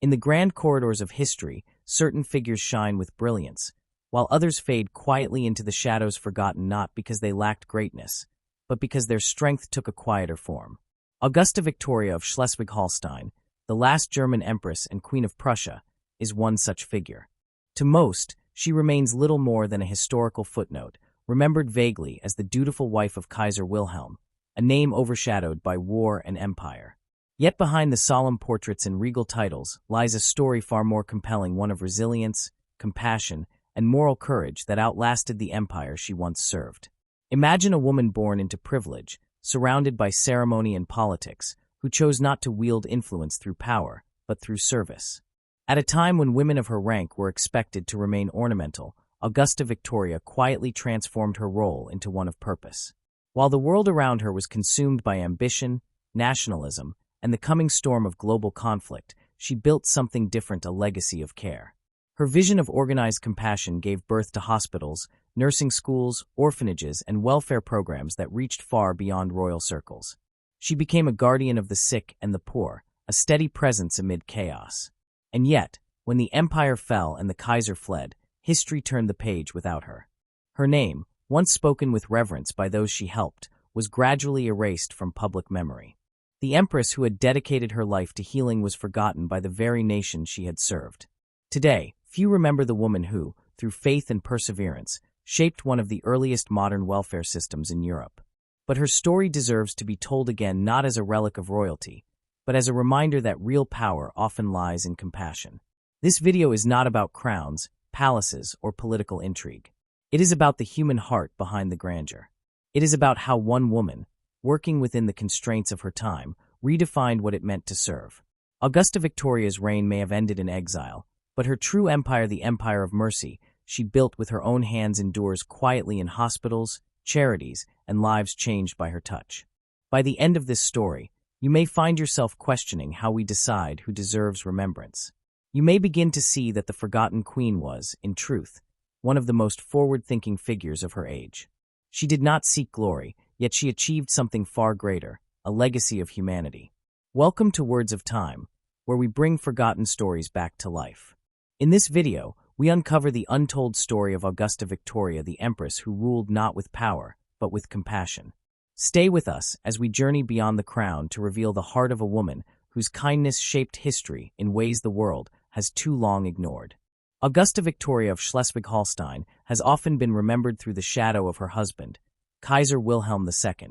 In the grand corridors of history, certain figures shine with brilliance, while others fade quietly into the shadows, forgotten not because they lacked greatness, but because their strength took a quieter form. Augusta Victoria of Schleswig-Holstein, the last German Empress and Queen of Prussia, is one such figure. To most, she remains little more than a historical footnote, remembered vaguely as the dutiful wife of Kaiser Wilhelm, a name overshadowed by war and empire. Yet behind the solemn portraits and regal titles lies a story far more compelling, one of resilience, compassion, and moral courage that outlasted the empire she once served. Imagine a woman born into privilege, surrounded by ceremony and politics, who chose not to wield influence through power, but through service. At a time when women of her rank were expected to remain ornamental, Augusta Victoria quietly transformed her role into one of purpose. While the world around her was consumed by ambition, nationalism, and the coming storm of global conflict, she built something different, a legacy of care. Her vision of organized compassion gave birth to hospitals, nursing schools, orphanages, and welfare programs that reached far beyond royal circles. She became a guardian of the sick and the poor, a steady presence amid chaos. And yet, when the empire fell and the Kaiser fled, history turned the page without her. Her name, once spoken with reverence by those she helped, was gradually erased from public memory. The Empress who had dedicated her life to healing was forgotten by the very nation she had served. Today, few remember the woman who, through faith and perseverance, shaped one of the earliest modern welfare systems in Europe. But her story deserves to be told again, not as a relic of royalty, but as a reminder that real power often lies in compassion. This video is not about crowns, palaces, or political intrigue. It is about the human heart behind the grandeur. It is about how one woman, working within the constraints of her time, redefined what it meant to serve. Augusta Victoria's reign may have ended in exile, but her true empire, the empire of mercy, she built with her own hands, endures quietly in hospitals, charities, and lives changed by her touch. By the end of this story, you may find yourself questioning how we decide who deserves remembrance. You may begin to see that the forgotten queen was, in truth, one of the most forward-thinking figures of her age. She did not seek glory, yet she achieved something far greater, a legacy of humanity. Welcome to Words of Time, where we bring forgotten stories back to life. In this video, we uncover the untold story of Augusta Victoria, the Empress who ruled not with power, but with compassion. Stay with us as we journey beyond the crown to reveal the heart of a woman whose kindness shaped history in ways the world has too long ignored. Augusta Victoria of Schleswig-Holstein has often been remembered through the shadow of her husband, Kaiser Wilhelm II,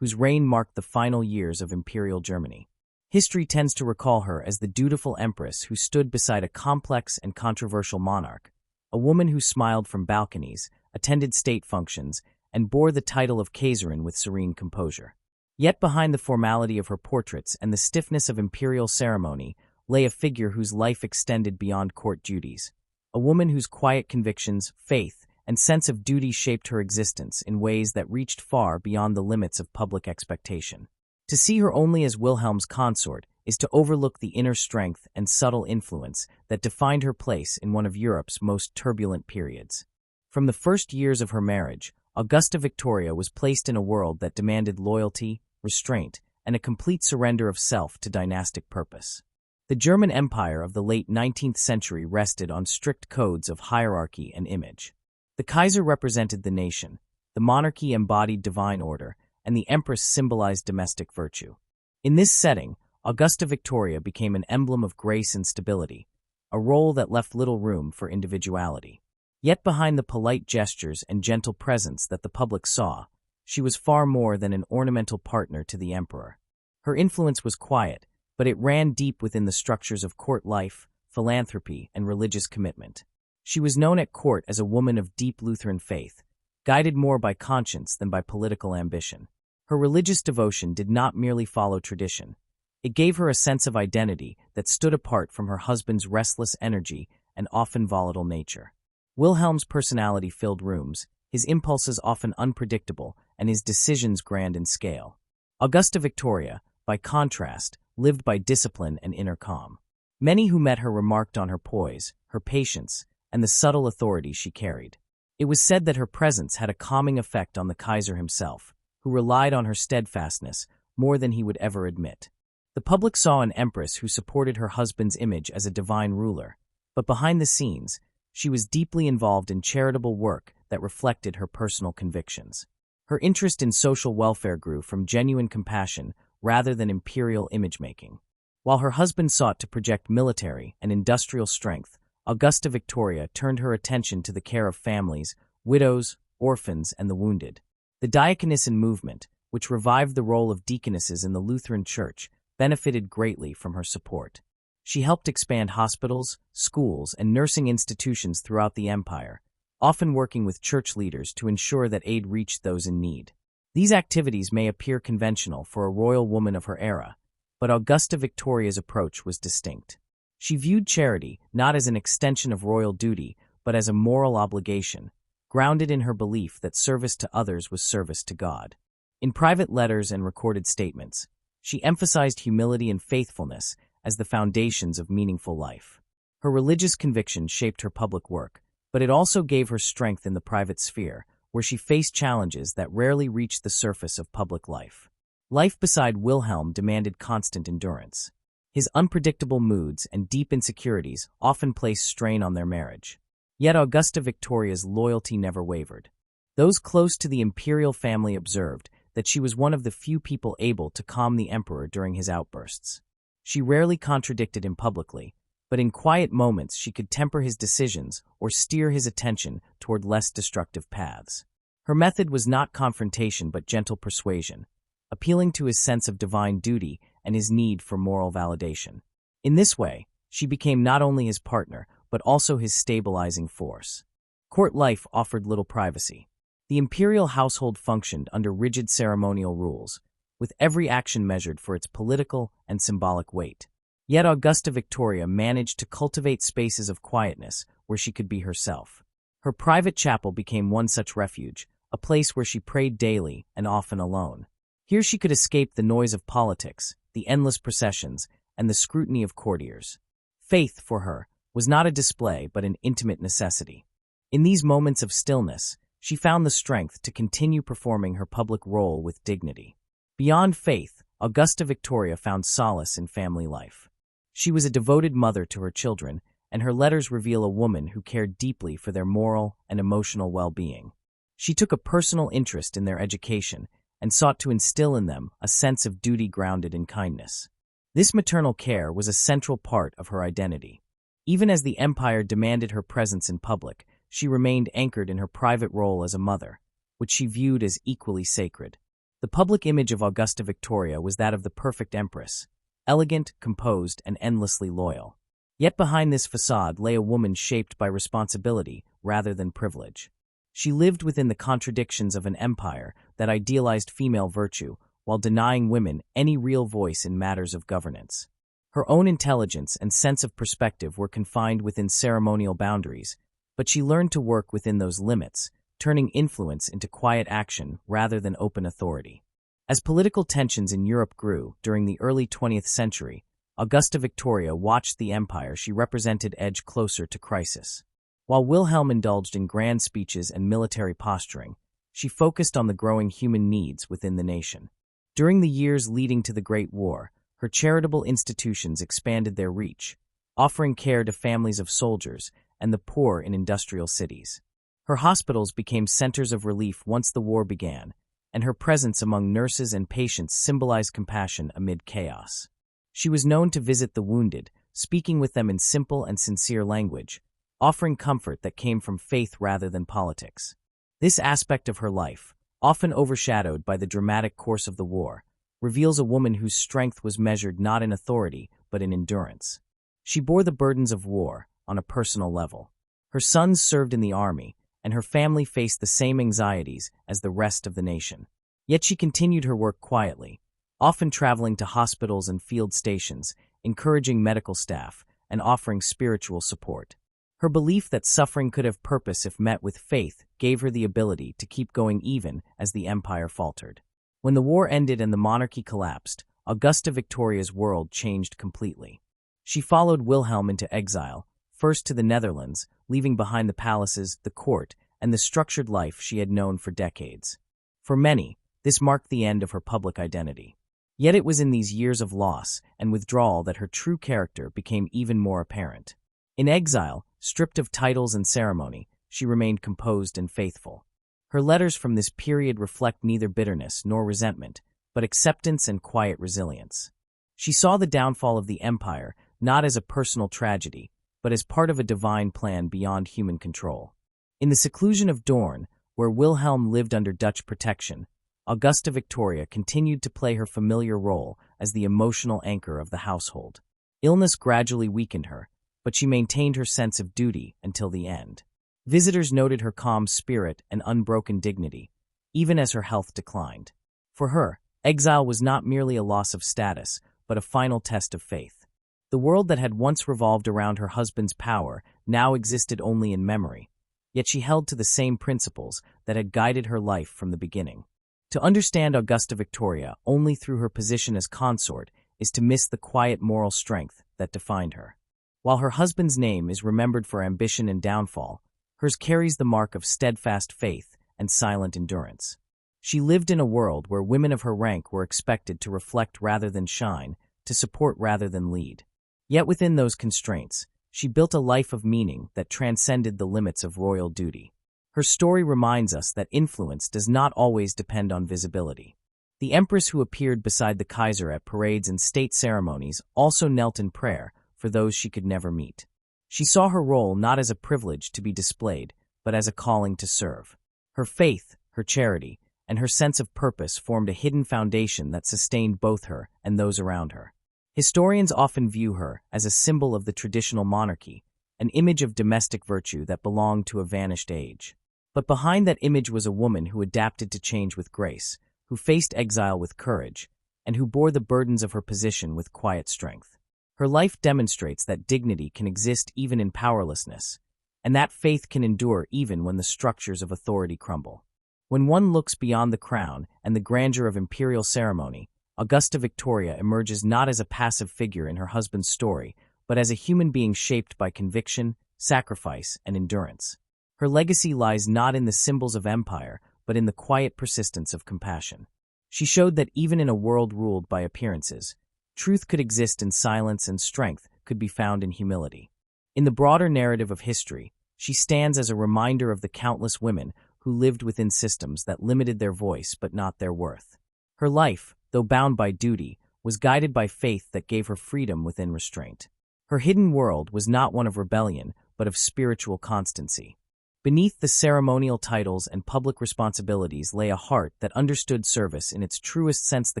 whose reign marked the final years of Imperial Germany. History tends to recall her as the dutiful empress who stood beside a complex and controversial monarch, a woman who smiled from balconies, attended state functions, and bore the title of Kaiserin with serene composure. Yet behind the formality of her portraits and the stiffness of imperial ceremony lay a figure whose life extended beyond court duties, a woman whose quiet convictions, faith, and sense of duty shaped her existence in ways that reached far beyond the limits of public expectation. To see her only as Wilhelm's consort is to overlook the inner strength and subtle influence that defined her place in one of Europe's most turbulent periods. From the first years of her marriage, Augusta Victoria was placed in a world that demanded loyalty, restraint, and a complete surrender of self to dynastic purpose. The German Empire of the late 19th century rested on strict codes of hierarchy and image. The Kaiser represented the nation, the monarchy embodied divine order, and the Empress symbolized domestic virtue. In this setting, Augusta Victoria became an emblem of grace and stability, a role that left little room for individuality. Yet behind the polite gestures and gentle presence that the public saw, she was far more than an ornamental partner to the emperor. Her influence was quiet, but it ran deep within the structures of court life, philanthropy, and religious commitment. She was known at court as a woman of deep Lutheran faith, guided more by conscience than by political ambition. Her religious devotion did not merely follow tradition. It gave her a sense of identity that stood apart from her husband's restless energy and often volatile nature. Wilhelm's personality filled rooms, his impulses often unpredictable, and his decisions grand in scale. Augusta Victoria, by contrast, lived by discipline and inner calm. Many who met her remarked on her poise, her patience, and the subtle authority she carried. It was said that her presence had a calming effect on the Kaiser himself, who relied on her steadfastness more than he would ever admit. The public saw an empress who supported her husband's image as a divine ruler, but behind the scenes, she was deeply involved in charitable work that reflected her personal convictions. Her interest in social welfare grew from genuine compassion rather than imperial image-making. While her husband sought to project military and industrial strength, Augusta Victoria turned her attention to the care of families, widows, orphans, and the wounded. The diaconissan movement, which revived the role of deaconesses in the Lutheran Church, benefited greatly from her support. She helped expand hospitals, schools, and nursing institutions throughout the empire, often working with church leaders to ensure that aid reached those in need. These activities may appear conventional for a royal woman of her era, but Augusta Victoria's approach was distinct. She viewed charity not as an extension of royal duty, but as a moral obligation, grounded in her belief that service to others was service to God. In private letters and recorded statements, she emphasized humility and faithfulness as the foundations of meaningful life. Her religious convictions shaped her public work, but it also gave her strength in the private sphere, where she faced challenges that rarely reached the surface of public life. Life beside Wilhelm demanded constant endurance. His unpredictable moods and deep insecurities often placed strain on their marriage. Yet Augusta Victoria's loyalty never wavered. Those close to the imperial family observed that she was one of the few people able to calm the emperor during his outbursts. She rarely contradicted him publicly, but in quiet moments she could temper his decisions or steer his attention toward less destructive paths. Her method was not confrontation but gentle persuasion, appealing to his sense of divine duty and his need for moral validation. In this way, she became not only his partner, but also his stabilizing force. Court life offered little privacy. The imperial household functioned under rigid ceremonial rules, with every action measured for its political and symbolic weight. Yet Augusta Victoria managed to cultivate spaces of quietness where she could be herself. Her private chapel became one such refuge, a place where she prayed daily and often alone. Here she could escape the noise of politics, the endless processions, and the scrutiny of courtiers. Faith, for her, was not a display but an intimate necessity. In these moments of stillness, she found the strength to continue performing her public role with dignity. Beyond faith, Augusta Victoria found solace in family life. She was a devoted mother to her children, and her letters reveal a woman who cared deeply for their moral and emotional well-being. She took a personal interest in their education and sought to instill in them a sense of duty grounded in kindness. This maternal care was a central part of her identity. Even as the empire demanded her presence in public, she remained anchored in her private role as a mother, which she viewed as equally sacred. The public image of Augusta Victoria was that of the perfect empress, elegant, composed, and endlessly loyal. Yet behind this facade lay a woman shaped by responsibility rather than privilege. She lived within the contradictions of an empire that idealized female virtue while denying women any real voice in matters of governance. Her own intelligence and sense of perspective were confined within ceremonial boundaries, but she learned to work within those limits, turning influence into quiet action rather than open authority. As political tensions in Europe grew during the early 20th century, Augusta Victoria watched the empire she represented edge closer to crisis. While Wilhelm indulged in grand speeches and military posturing, she focused on the growing human needs within the nation. During the years leading to the Great War, her charitable institutions expanded their reach, offering care to families of soldiers and the poor in industrial cities. Her hospitals became centers of relief once the war began, and her presence among nurses and patients symbolized compassion amid chaos. She was known to visit the wounded, speaking with them in simple and sincere language, offering comfort that came from faith rather than politics. This aspect of her life, often overshadowed by the dramatic course of the war, reveals a woman whose strength was measured not in authority but in endurance. She bore the burdens of war on a personal level. Her sons served in the army, and her family faced the same anxieties as the rest of the nation. Yet she continued her work quietly, often traveling to hospitals and field stations, encouraging medical staff, and offering spiritual support. Her belief that suffering could have purpose if met with faith gave her the ability to keep going even as the empire faltered. When the war ended and the monarchy collapsed, Augusta Victoria's world changed completely. She followed Wilhelm into exile, first to the Netherlands, leaving behind the palaces, the court, and the structured life she had known for decades. For many, this marked the end of her public identity. Yet it was in these years of loss and withdrawal that her true character became even more apparent. In exile, stripped of titles and ceremony, she remained composed and faithful. Her letters from this period reflect neither bitterness nor resentment, but acceptance and quiet resilience. She saw the downfall of the empire not as a personal tragedy, but as part of a divine plan beyond human control. In the seclusion of Doorn, where Wilhelm lived under Dutch protection, Augusta Victoria continued to play her familiar role as the emotional anchor of the household. Illness gradually weakened her, but she maintained her sense of duty until the end. Visitors noted her calm spirit and unbroken dignity, even as her health declined. For her, exile was not merely a loss of status, but a final test of faith. The world that had once revolved around her husband's power now existed only in memory, yet she held to the same principles that had guided her life from the beginning. To understand Augusta Victoria only through her position as consort is to miss the quiet moral strength that defined her. While her husband's name is remembered for ambition and downfall, hers carries the mark of steadfast faith and silent endurance. She lived in a world where women of her rank were expected to reflect rather than shine, to support rather than lead. Yet within those constraints, she built a life of meaning that transcended the limits of royal duty. Her story reminds us that influence does not always depend on visibility. The Empress who appeared beside the Kaiser at parades and state ceremonies also knelt in prayer for those she could never meet. She saw her role not as a privilege to be displayed, but as a calling to serve. Her faith, her charity, and her sense of purpose formed a hidden foundation that sustained both her and those around her. Historians often view her as a symbol of the traditional monarchy, an image of domestic virtue that belonged to a vanished age. But behind that image was a woman who adapted to change with grace, who faced exile with courage, and who bore the burdens of her position with quiet strength. Her life demonstrates that dignity can exist even in powerlessness, and that faith can endure even when the structures of authority crumble. When one looks beyond the crown and the grandeur of imperial ceremony, Augusta Victoria emerges not as a passive figure in her husband's story, but as a human being shaped by conviction, sacrifice, and endurance. Her legacy lies not in the symbols of empire, but in the quiet persistence of compassion. She showed that even in a world ruled by appearances, truth could exist in silence and strength could be found in humility. In the broader narrative of history, she stands as a reminder of the countless women who lived within systems that limited their voice but not their worth. Her life, though bound by duty, was guided by faith that gave her freedom within restraint. Her hidden world was not one of rebellion, but of spiritual constancy. Beneath the ceremonial titles and public responsibilities lay a heart that understood service in its truest sense, the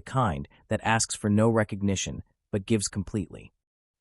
kind that asks for no recognition, but gives completely.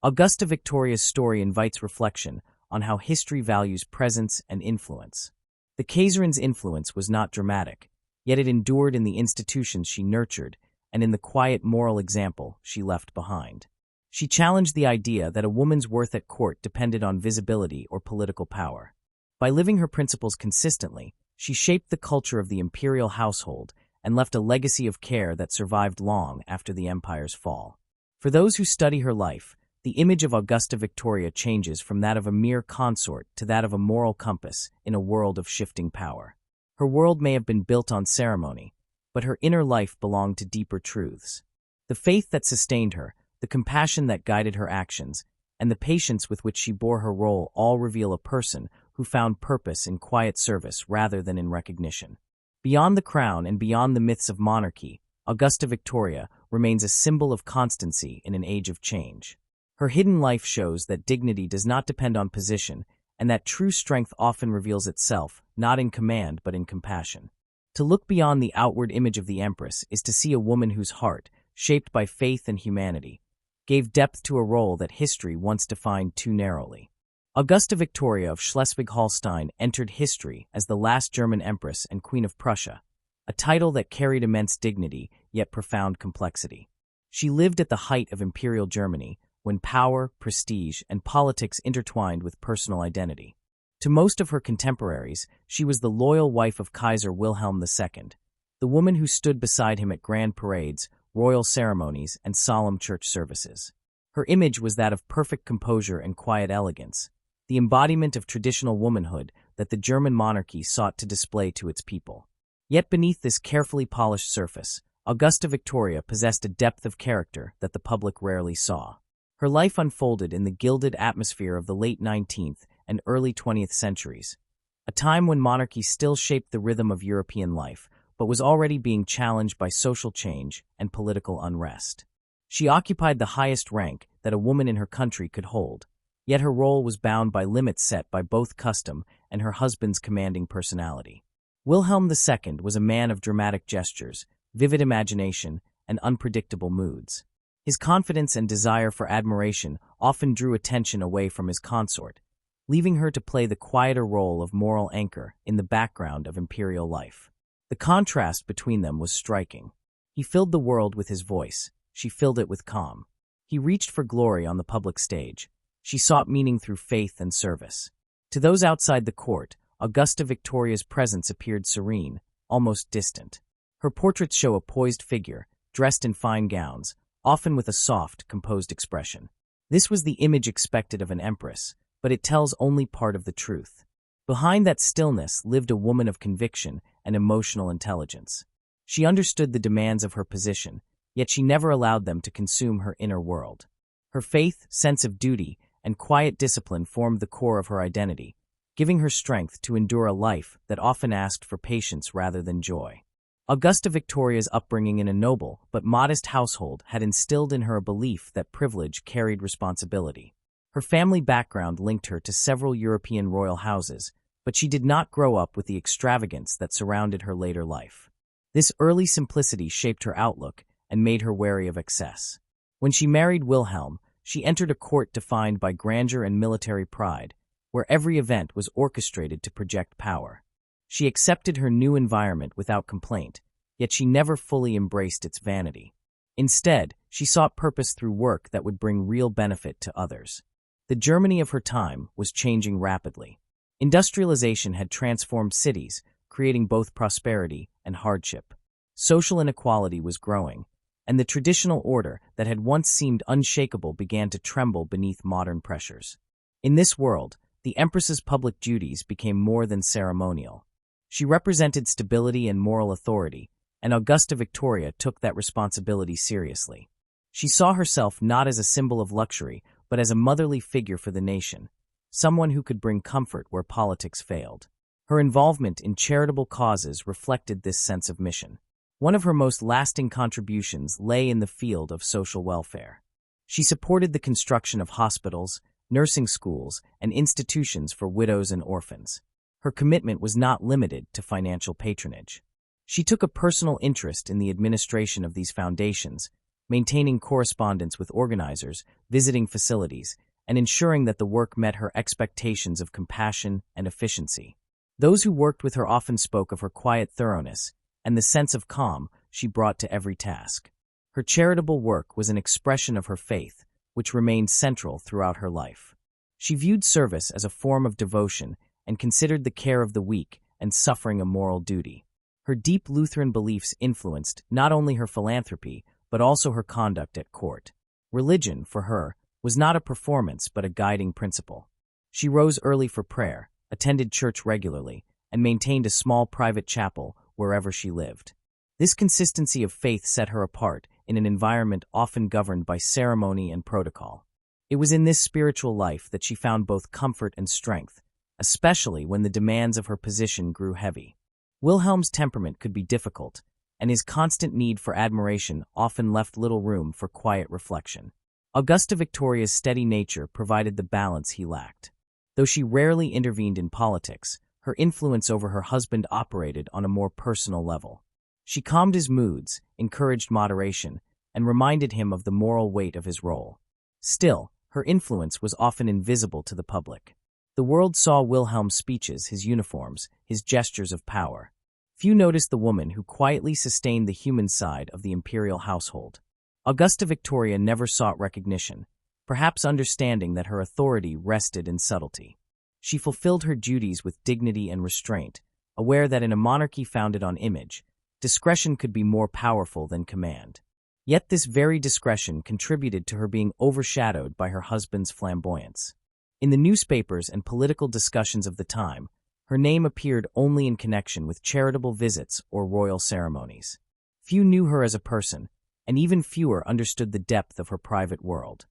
Augusta Victoria's story invites reflection on how history values presence and influence. The Kaiserin's influence was not dramatic, yet it endured in the institutions she nurtured and in the quiet moral example she left behind. She challenged the idea that a woman's worth at court depended on visibility or political power. By living her principles consistently, she shaped the culture of the imperial household and left a legacy of care that survived long after the empire's fall. For those who study her life, the image of Augusta Victoria changes from that of a mere consort to that of a moral compass in a world of shifting power. Her world may have been built on ceremony, but her inner life belonged to deeper truths. The faith that sustained her, the compassion that guided her actions, and the patience with which she bore her role all reveal a person who found purpose in quiet service rather than in recognition. Beyond the crown and beyond the myths of monarchy, Augusta Victoria remains a symbol of constancy in an age of change. Her hidden life shows that dignity does not depend on position, and that true strength often reveals itself, not in command but in compassion. To look beyond the outward image of the Empress is to see a woman whose heart, shaped by faith and humanity, gave depth to a role that history once defined too narrowly. Augusta Victoria of Schleswig-Holstein entered history as the last German Empress and Queen of Prussia, a title that carried immense dignity yet profound complexity. She lived at the height of Imperial Germany, when power, prestige, and politics intertwined with personal identity. To most of her contemporaries, she was the loyal wife of Kaiser Wilhelm II, the woman who stood beside him at grand parades, royal ceremonies, and solemn church services. Her image was that of perfect composure and quiet elegance, the embodiment of traditional womanhood that the German monarchy sought to display to its people. Yet beneath this carefully polished surface, Augusta Victoria possessed a depth of character that the public rarely saw. Her life unfolded in the gilded atmosphere of the late 19th and early 20th centuries, a time when monarchy still shaped the rhythm of European life, but was already being challenged by social change and political unrest. She occupied the highest rank that a woman in her country could hold, yet her role was bound by limits set by both custom and her husband's commanding personality. Wilhelm II was a man of dramatic gestures, vivid imagination, and unpredictable moods. His confidence and desire for admiration often drew attention away from his consort, leaving her to play the quieter role of moral anchor in the background of imperial life. The contrast between them was striking. He filled the world with his voice. She filled it with calm. He reached for glory on the public stage. She sought meaning through faith and service. To those outside the court, Augusta Victoria's presence appeared serene, almost distant. Her portraits show a poised figure, dressed in fine gowns, often with a soft, composed expression. This was the image expected of an empress, but it tells only part of the truth. Behind that stillness lived a woman of conviction and emotional intelligence. She understood the demands of her position, yet she never allowed them to consume her inner world. Her faith, sense of duty, and quiet discipline formed the core of her identity, giving her strength to endure a life that often asked for patience rather than joy. Augusta Victoria's upbringing in a noble but modest household had instilled in her a belief that privilege carried responsibility. Her family background linked her to several European royal houses, but she did not grow up with the extravagance that surrounded her later life. This early simplicity shaped her outlook and made her wary of excess. When she married Wilhelm, she entered a court defined by grandeur and military pride, where every event was orchestrated to project power. She accepted her new environment without complaint, yet she never fully embraced its vanity. Instead, she sought purpose through work that would bring real benefit to others. The Germany of her time was changing rapidly. Industrialization had transformed cities, creating both prosperity and hardship. Social inequality was growing, and the traditional order that had once seemed unshakable began to tremble beneath modern pressures. In this world, the Empress's public duties became more than ceremonial. She represented stability and moral authority, and Augusta Victoria took that responsibility seriously. She saw herself not as a symbol of luxury, but as a motherly figure for the nation, someone who could bring comfort where politics failed. Her involvement in charitable causes reflected this sense of mission. One of her most lasting contributions lay in the field of social welfare. She supported the construction of hospitals, nursing schools, and institutions for widows and orphans. Her commitment was not limited to financial patronage. She took a personal interest in the administration of these foundations, maintaining correspondence with organizers, visiting facilities, and ensuring that the work met her expectations of compassion and efficiency. Those who worked with her often spoke of her quiet thoroughness and the sense of calm she brought to every task. Her charitable work was an expression of her faith, which remained central throughout her life. She viewed service as a form of devotion and considered the care of the weak and suffering a moral duty. Her deep Lutheran beliefs influenced not only her philanthropy, but also her conduct at court. Religion, for her, was not a performance but a guiding principle. She rose early for prayer, attended church regularly, and maintained a small private chapel wherever she lived. This consistency of faith set her apart in an environment often governed by ceremony and protocol. It was in this spiritual life that she found both comfort and strength, especially when the demands of her position grew heavy. Wilhelm's temperament could be difficult, and his constant need for admiration often left little room for quiet reflection. Augusta Victoria's steady nature provided the balance he lacked. Though she rarely intervened in politics, her influence over her husband operated on a more personal level. She calmed his moods, encouraged moderation, and reminded him of the moral weight of his role. Still, her influence was often invisible to the public. The world saw Wilhelm's speeches, his uniforms, his gestures of power. Few noticed the woman who quietly sustained the human side of the imperial household. Augusta Victoria never sought recognition, perhaps understanding that her authority rested in subtlety. She fulfilled her duties with dignity and restraint, aware that in a monarchy founded on image, discretion could be more powerful than command. Yet this very discretion contributed to her being overshadowed by her husband's flamboyance. In the newspapers and political discussions of the time, her name appeared only in connection with charitable visits or royal ceremonies. Few knew her as a person, and even fewer understood the depth of her private world.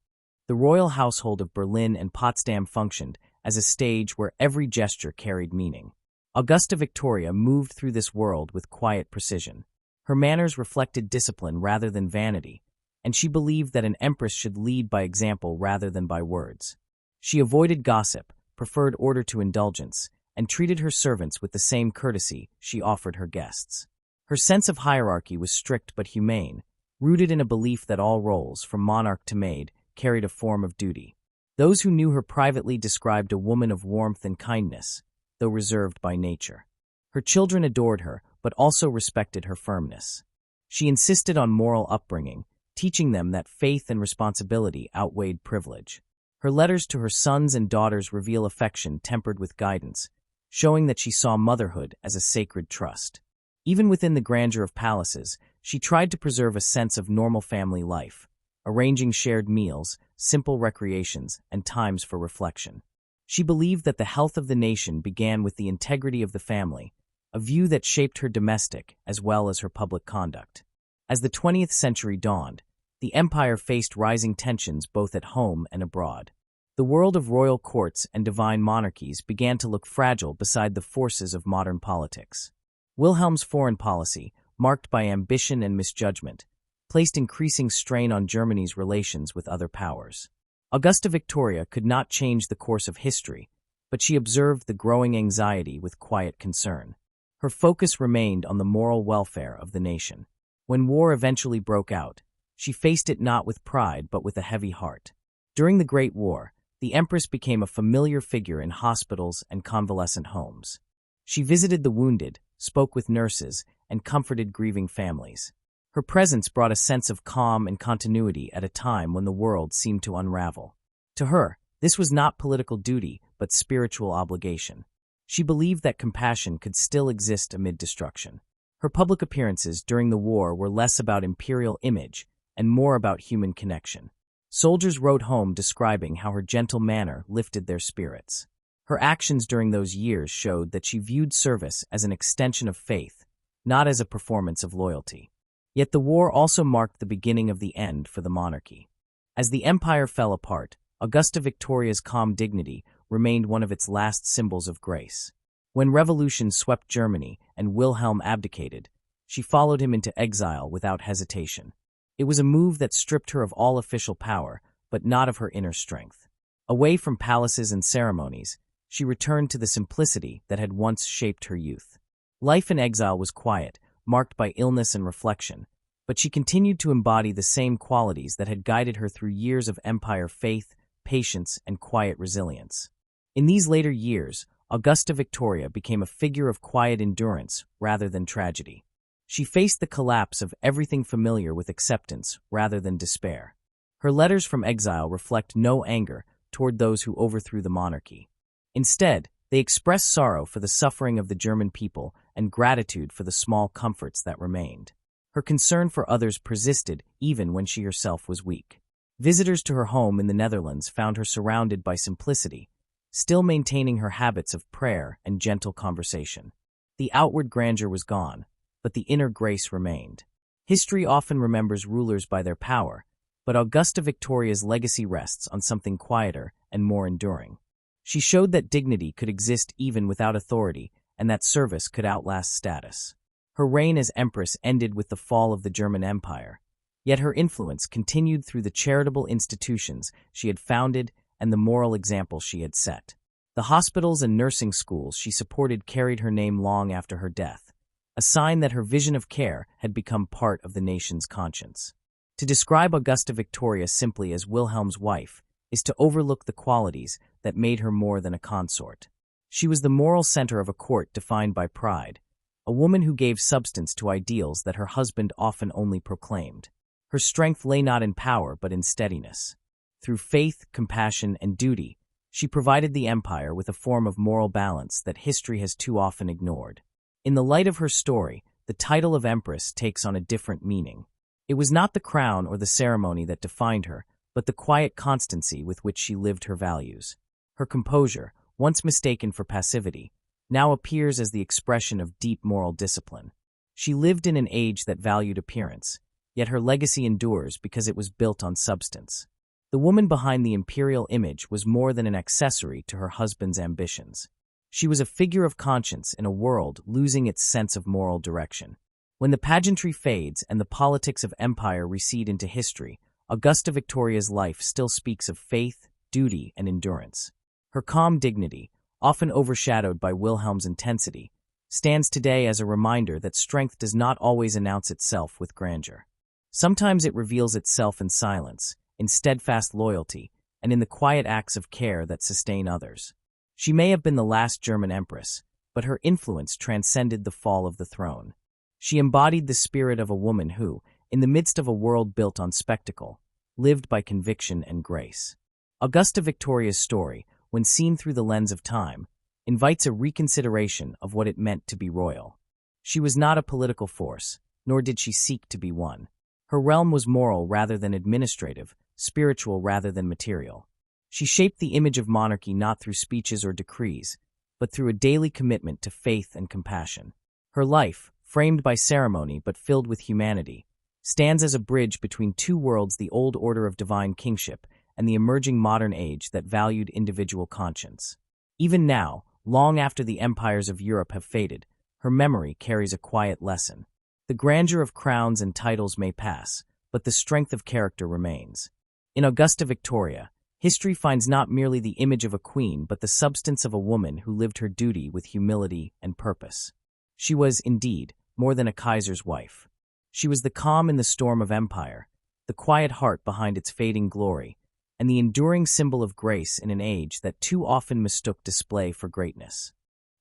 The royal household of Berlin and Potsdam functioned as a stage where every gesture carried meaning. Augusta Victoria moved through this world with quiet precision. Her manners reflected discipline rather than vanity, and she believed that an empress should lead by example rather than by words. She avoided gossip, preferred order to indulgence, and treated her servants with the same courtesy she offered her guests. Her sense of hierarchy was strict but humane, rooted in a belief that all roles, from monarch to maid, carried a form of duty. Those who knew her privately described a woman of warmth and kindness, though reserved by nature. Her children adored her, but also respected her firmness. She insisted on moral upbringing, teaching them that faith and responsibility outweighed privilege. Her letters to her sons and daughters reveal affection tempered with guidance, showing that she saw motherhood as a sacred trust. Even within the grandeur of palaces, she tried to preserve a sense of normal family life, arranging shared meals, simple recreations, and times for reflection. She believed that the health of the nation began with the integrity of the family, a view that shaped her domestic as well as her public conduct. As the 20th century dawned, the empire faced rising tensions both at home and abroad. The world of royal courts and divine monarchies began to look fragile beside the forces of modern politics. Wilhelm's foreign policy, marked by ambition and misjudgment, placed increasing strain on Germany's relations with other powers. Augusta Victoria could not change the course of history, but she observed the growing anxiety with quiet concern. Her focus remained on the moral welfare of the nation. When war eventually broke out, she faced it not with pride but with a heavy heart. During the Great War, the Empress became a familiar figure in hospitals and convalescent homes. She visited the wounded, spoke with nurses, and comforted grieving families. Her presence brought a sense of calm and continuity at a time when the world seemed to unravel. To her, this was not political duty but spiritual obligation. She believed that compassion could still exist amid destruction. Her public appearances during the war were less about imperial image and more about human connection. Soldiers wrote home describing how her gentle manner lifted their spirits. Her actions during those years showed that she viewed service as an extension of faith, not as a performance of loyalty. Yet the war also marked the beginning of the end for the monarchy. As the empire fell apart, Augusta Victoria's calm dignity remained one of its last symbols of grace. When revolution swept Germany and Wilhelm abdicated, she followed him into exile without hesitation. It was a move that stripped her of all official power, but not of her inner strength. Away from palaces and ceremonies, she returned to the simplicity that had once shaped her youth. Life in exile was quiet, marked by illness and reflection, but she continued to embody the same qualities that had guided her through years of empire faith, patience, and quiet resilience. In these later years, Augusta Victoria became a figure of quiet endurance rather than tragedy. She faced the collapse of everything familiar with acceptance rather than despair. Her letters from exile reflect no anger toward those who overthrew the monarchy. Instead, they express sorrow for the suffering of the German people and gratitude for the small comforts that remained. Her concern for others persisted even when she herself was weak. Visitors to her home in the Netherlands found her surrounded by simplicity, still maintaining her habits of prayer and gentle conversation. The outward grandeur was gone, but the inner grace remained. History often remembers rulers by their power, but Augusta Victoria's legacy rests on something quieter and more enduring. She showed that dignity could exist even without authority and that service could outlast status. Her reign as Empress ended with the fall of the German Empire, yet her influence continued through the charitable institutions she had founded and the moral example she had set. The hospitals and nursing schools she supported carried her name long after her death, a sign that her vision of care had become part of the nation's conscience. To describe Augusta Victoria simply as Wilhelm's wife is to overlook the qualities that made her more than a consort. She was the moral center of a court defined by pride, a woman who gave substance to ideals that her husband often only proclaimed. Her strength lay not in power but in steadiness. Through faith, compassion, and duty, she provided the empire with a form of moral balance that history has too often ignored. In the light of her story, the title of Empress takes on a different meaning. It was not the crown or the ceremony that defined her, but the quiet constancy with which she lived her values. Her composure, once mistaken for passivity, now appears as the expression of deep moral discipline. She lived in an age that valued appearance, yet her legacy endures because it was built on substance. The woman behind the imperial image was more than an accessory to her husband's ambitions. She was a figure of conscience in a world losing its sense of moral direction. When the pageantry fades and the politics of empire recede into history, Augusta Victoria's life still speaks of faith, duty, and endurance. Her calm dignity, often overshadowed by Wilhelm's intensity, stands today as a reminder that strength does not always announce itself with grandeur. Sometimes it reveals itself in silence, in steadfast loyalty, and in the quiet acts of care that sustain others. She may have been the last German empress, but her influence transcended the fall of the throne. She embodied the spirit of a woman who, in the midst of a world built on spectacle, lived by conviction and grace. Augusta Victoria's story, when seen through the lens of time, invites a reconsideration of what it meant to be royal. She was not a political force, nor did she seek to be one. Her realm was moral rather than administrative, spiritual rather than material. She shaped the image of monarchy not through speeches or decrees, but through a daily commitment to faith and compassion. Her life, framed by ceremony but filled with humanity, stands as a bridge between two worlds: the old order of divine kingship and the emerging modern age that valued individual conscience. Even now, long after the empires of Europe have faded, her memory carries a quiet lesson. The grandeur of crowns and titles may pass, but the strength of character remains. In Augusta Victoria, history finds not merely the image of a queen but the substance of a woman who lived her duty with humility and purpose. She was, indeed, more than a Kaiser's wife. She was the calm in the storm of empire, the quiet heart behind its fading glory, and the enduring symbol of grace in an age that too often mistook display for greatness.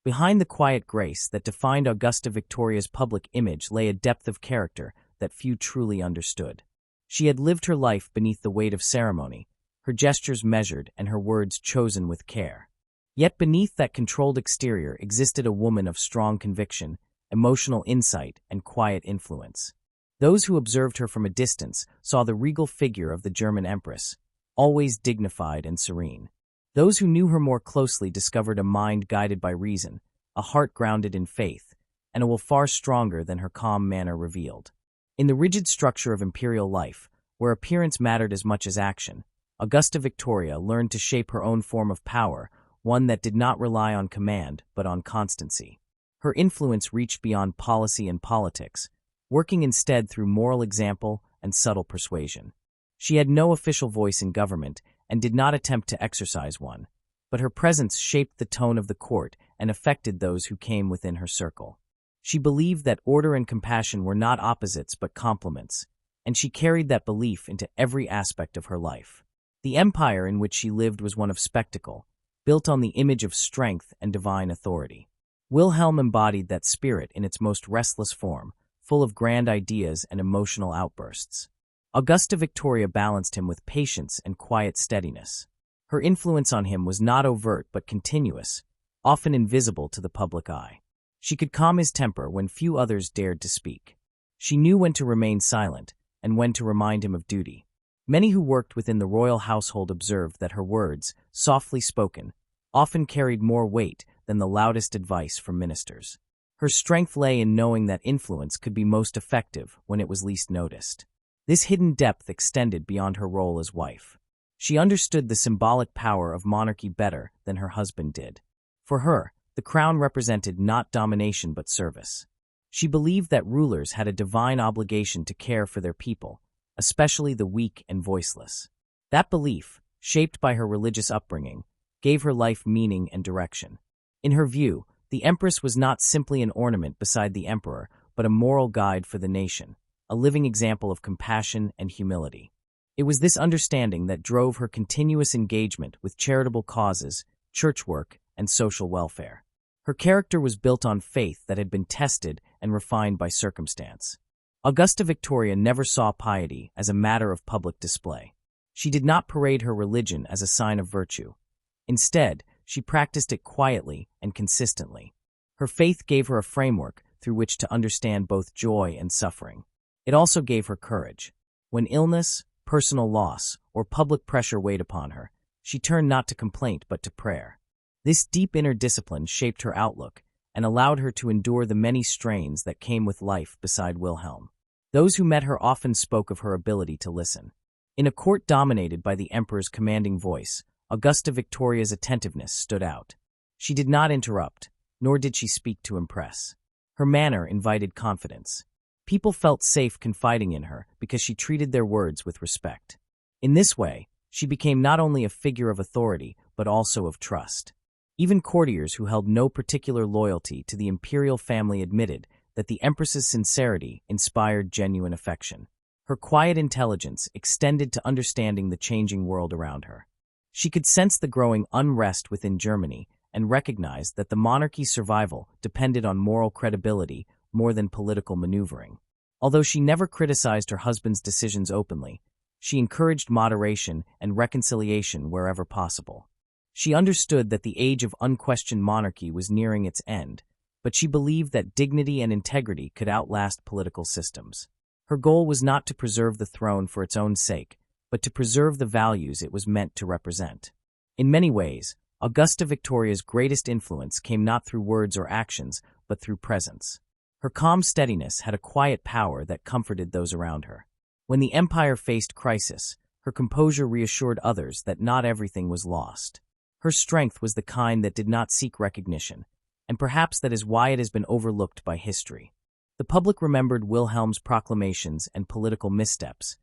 Behind the quiet grace that defined Augusta Victoria's public image lay a depth of character that few truly understood. She had lived her life beneath the weight of ceremony, her gestures measured and her words chosen with care. Yet beneath that controlled exterior existed a woman of strong conviction, emotional insight, and quiet influence. Those who observed her from a distance saw the regal figure of the German empress, always dignified and serene. Those who knew her more closely discovered a mind guided by reason, a heart grounded in faith, and a will far stronger than her calm manner revealed. In the rigid structure of imperial life, where appearance mattered as much as action, Augusta Victoria learned to shape her own form of power, one that did not rely on command but on constancy. Her influence reached beyond policy and politics, working instead through moral example and subtle persuasion. She had no official voice in government and did not attempt to exercise one, but her presence shaped the tone of the court and affected those who came within her circle. She believed that order and compassion were not opposites but complements, and she carried that belief into every aspect of her life. The empire in which she lived was one of spectacle, built on the image of strength and divine authority. Wilhelm embodied that spirit in its most restless form, full of grand ideas and emotional outbursts. Augusta Victoria balanced him with patience and quiet steadiness. Her influence on him was not overt but continuous, often invisible to the public eye. She could calm his temper when few others dared to speak. She knew when to remain silent and when to remind him of duty. Many who worked within the royal household observed that her words, softly spoken, often carried more weight than the loudest advice from ministers. Her strength lay in knowing that influence could be most effective when it was least noticed. This hidden depth extended beyond her role as wife. She understood the symbolic power of monarchy better than her husband did. For her, the crown represented not domination but service. She believed that rulers had a divine obligation to care for their people, especially the weak and voiceless. That belief, shaped by her religious upbringing, gave her life meaning and direction. In her view, the empress was not simply an ornament beside the emperor, but a moral guide for the nation, a living example of compassion and humility. It was this understanding that drove her continuous engagement with charitable causes, church work, and social welfare. Her character was built on faith that had been tested and refined by circumstance. Augusta Victoria never saw piety as a matter of public display. She did not parade her religion as a sign of virtue. Instead, she practiced it quietly and consistently. Her faith gave her a framework through which to understand both joy and suffering. It also gave her courage. When illness, personal loss, or public pressure weighed upon her, she turned not to complaint but to prayer. This deep inner discipline shaped her outlook and allowed her to endure the many strains that came with life beside Wilhelm. Those who met her often spoke of her ability to listen. In a court dominated by the emperor's commanding voice, Augusta Victoria's attentiveness stood out. She did not interrupt, nor did she speak to impress. Her manner invited confidence. People felt safe confiding in her because she treated their words with respect. In this way, she became not only a figure of authority, but also of trust. Even courtiers who held no particular loyalty to the imperial family admitted that the Empress's sincerity inspired genuine affection. Her quiet intelligence extended to understanding the changing world around her. She could sense the growing unrest within Germany and recognized that the monarchy's survival depended on moral credibility more than political maneuvering. Although she never criticized her husband's decisions openly, she encouraged moderation and reconciliation wherever possible. She understood that the age of unquestioned monarchy was nearing its end, but she believed that dignity and integrity could outlast political systems. Her goal was not to preserve the throne for its own sake, but to preserve the values it was meant to represent. In many ways, Augusta Victoria's greatest influence came not through words or actions, but through presence. Her calm steadiness had a quiet power that comforted those around her. When the empire faced crisis, her composure reassured others that not everything was lost. Her strength was the kind that did not seek recognition, and perhaps that is why it has been overlooked by history. The public remembered Wilhelm's proclamations and political missteps,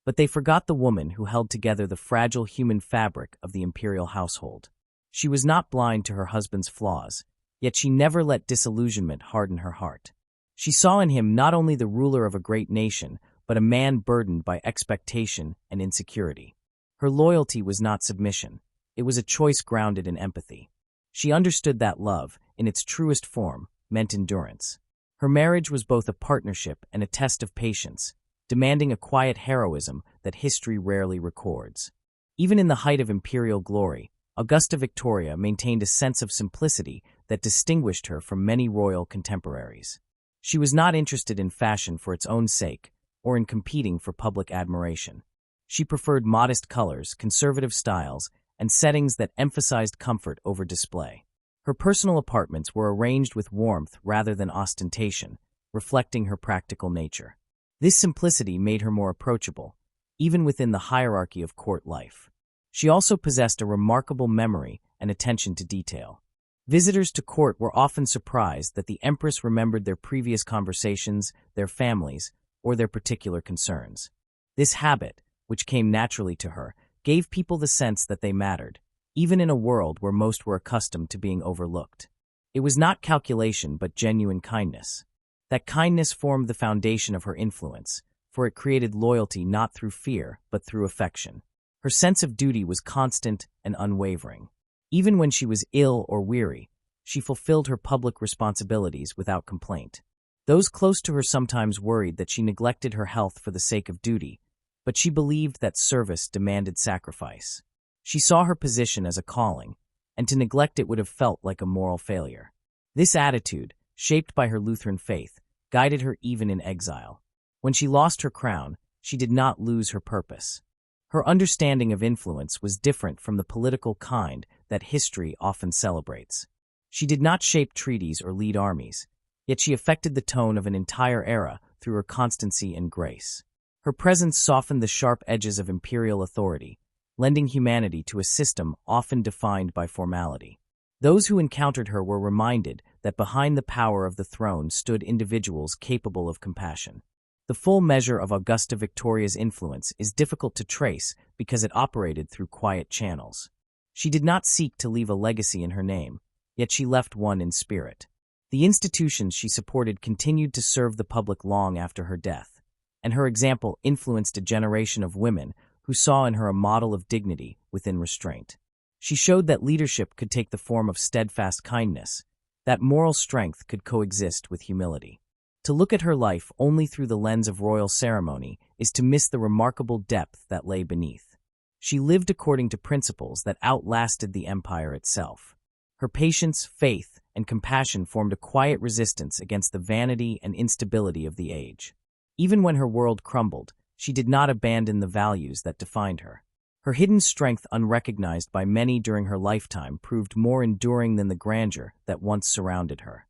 but they forgot the woman who held together the fragile human fabric of the imperial household. She was not blind to her husband's flaws, yet she never let disillusionment harden her heart. She saw in him not only the ruler of a great nation, but a man burdened by expectation and insecurity. Her loyalty was not submission. It was a choice grounded in empathy. She understood that love, in its truest form, meant endurance. Her marriage was both a partnership and a test of patience, demanding a quiet heroism that history rarely records. Even in the height of imperial glory, Augusta Victoria maintained a sense of simplicity that distinguished her from many royal contemporaries. She was not interested in fashion for its own sake, or in competing for public admiration. She preferred modest colors, conservative styles, and settings that emphasized comfort over display. Her personal apartments were arranged with warmth rather than ostentation, reflecting her practical nature. This simplicity made her more approachable, even within the hierarchy of court life. She also possessed a remarkable memory and attention to detail. Visitors to court were often surprised that the Empress remembered their previous conversations, their families, or their particular concerns. This habit, which came naturally to her, gave people the sense that they mattered, even in a world where most were accustomed to being overlooked. It was not calculation but genuine kindness. That kindness formed the foundation of her influence, for it created loyalty not through fear but through affection. Her sense of duty was constant and unwavering. Even when she was ill or weary, she fulfilled her public responsibilities without complaint. Those close to her sometimes worried that she neglected her health for the sake of duty, but she believed that service demanded sacrifice. She saw her position as a calling, and to neglect it would have felt like a moral failure. This attitude, shaped by her Lutheran faith, guided her even in exile. When she lost her crown, she did not lose her purpose. Her understanding of influence was different from the political kind that history often celebrates. She did not shape treaties or lead armies, yet she affected the tone of an entire era through her constancy and grace. Her presence softened the sharp edges of imperial authority, lending humanity to a system often defined by formality. Those who encountered her were reminded that behind the power of the throne stood individuals capable of compassion. The full measure of Augusta Victoria's influence is difficult to trace because it operated through quiet channels. She did not seek to leave a legacy in her name, yet she left one in spirit. The institutions she supported continued to serve the public long after her death, and her example influenced a generation of women who saw in her a model of dignity within restraint. She showed that leadership could take the form of steadfast kindness, that moral strength could coexist with humility. To look at her life only through the lens of royal ceremony is to miss the remarkable depth that lay beneath. She lived according to principles that outlasted the empire itself. Her patience, faith, and compassion formed a quiet resistance against the vanity and instability of the age. Even when her world crumbled, she did not abandon the values that defined her. Her hidden strength, unrecognized by many during her lifetime, proved more enduring than the grandeur that once surrounded her.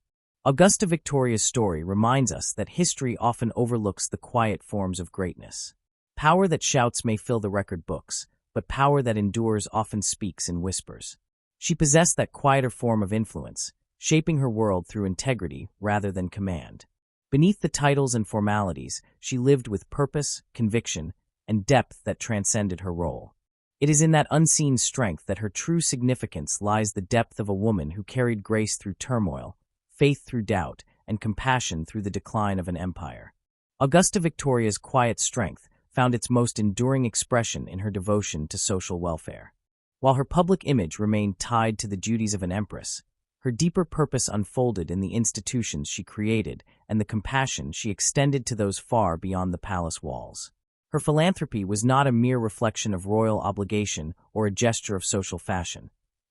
Augusta Victoria's story reminds us that history often overlooks the quiet forms of greatness. Power that shouts may fill the record books, but power that endures often speaks in whispers. She possessed that quieter form of influence, shaping her world through integrity rather than command. Beneath the titles and formalities, she lived with purpose, conviction, and depth that transcended her role. It is in that unseen strength that her true significance lies, the depth of a woman who carried grace through turmoil, faith through doubt, and compassion through the decline of an empire. Augusta Victoria's quiet strength found its most enduring expression in her devotion to social welfare. While her public image remained tied to the duties of an empress, her deeper purpose unfolded in the institutions she created and the compassion she extended to those far beyond the palace walls. Her philanthropy was not a mere reflection of royal obligation or a gesture of social fashion.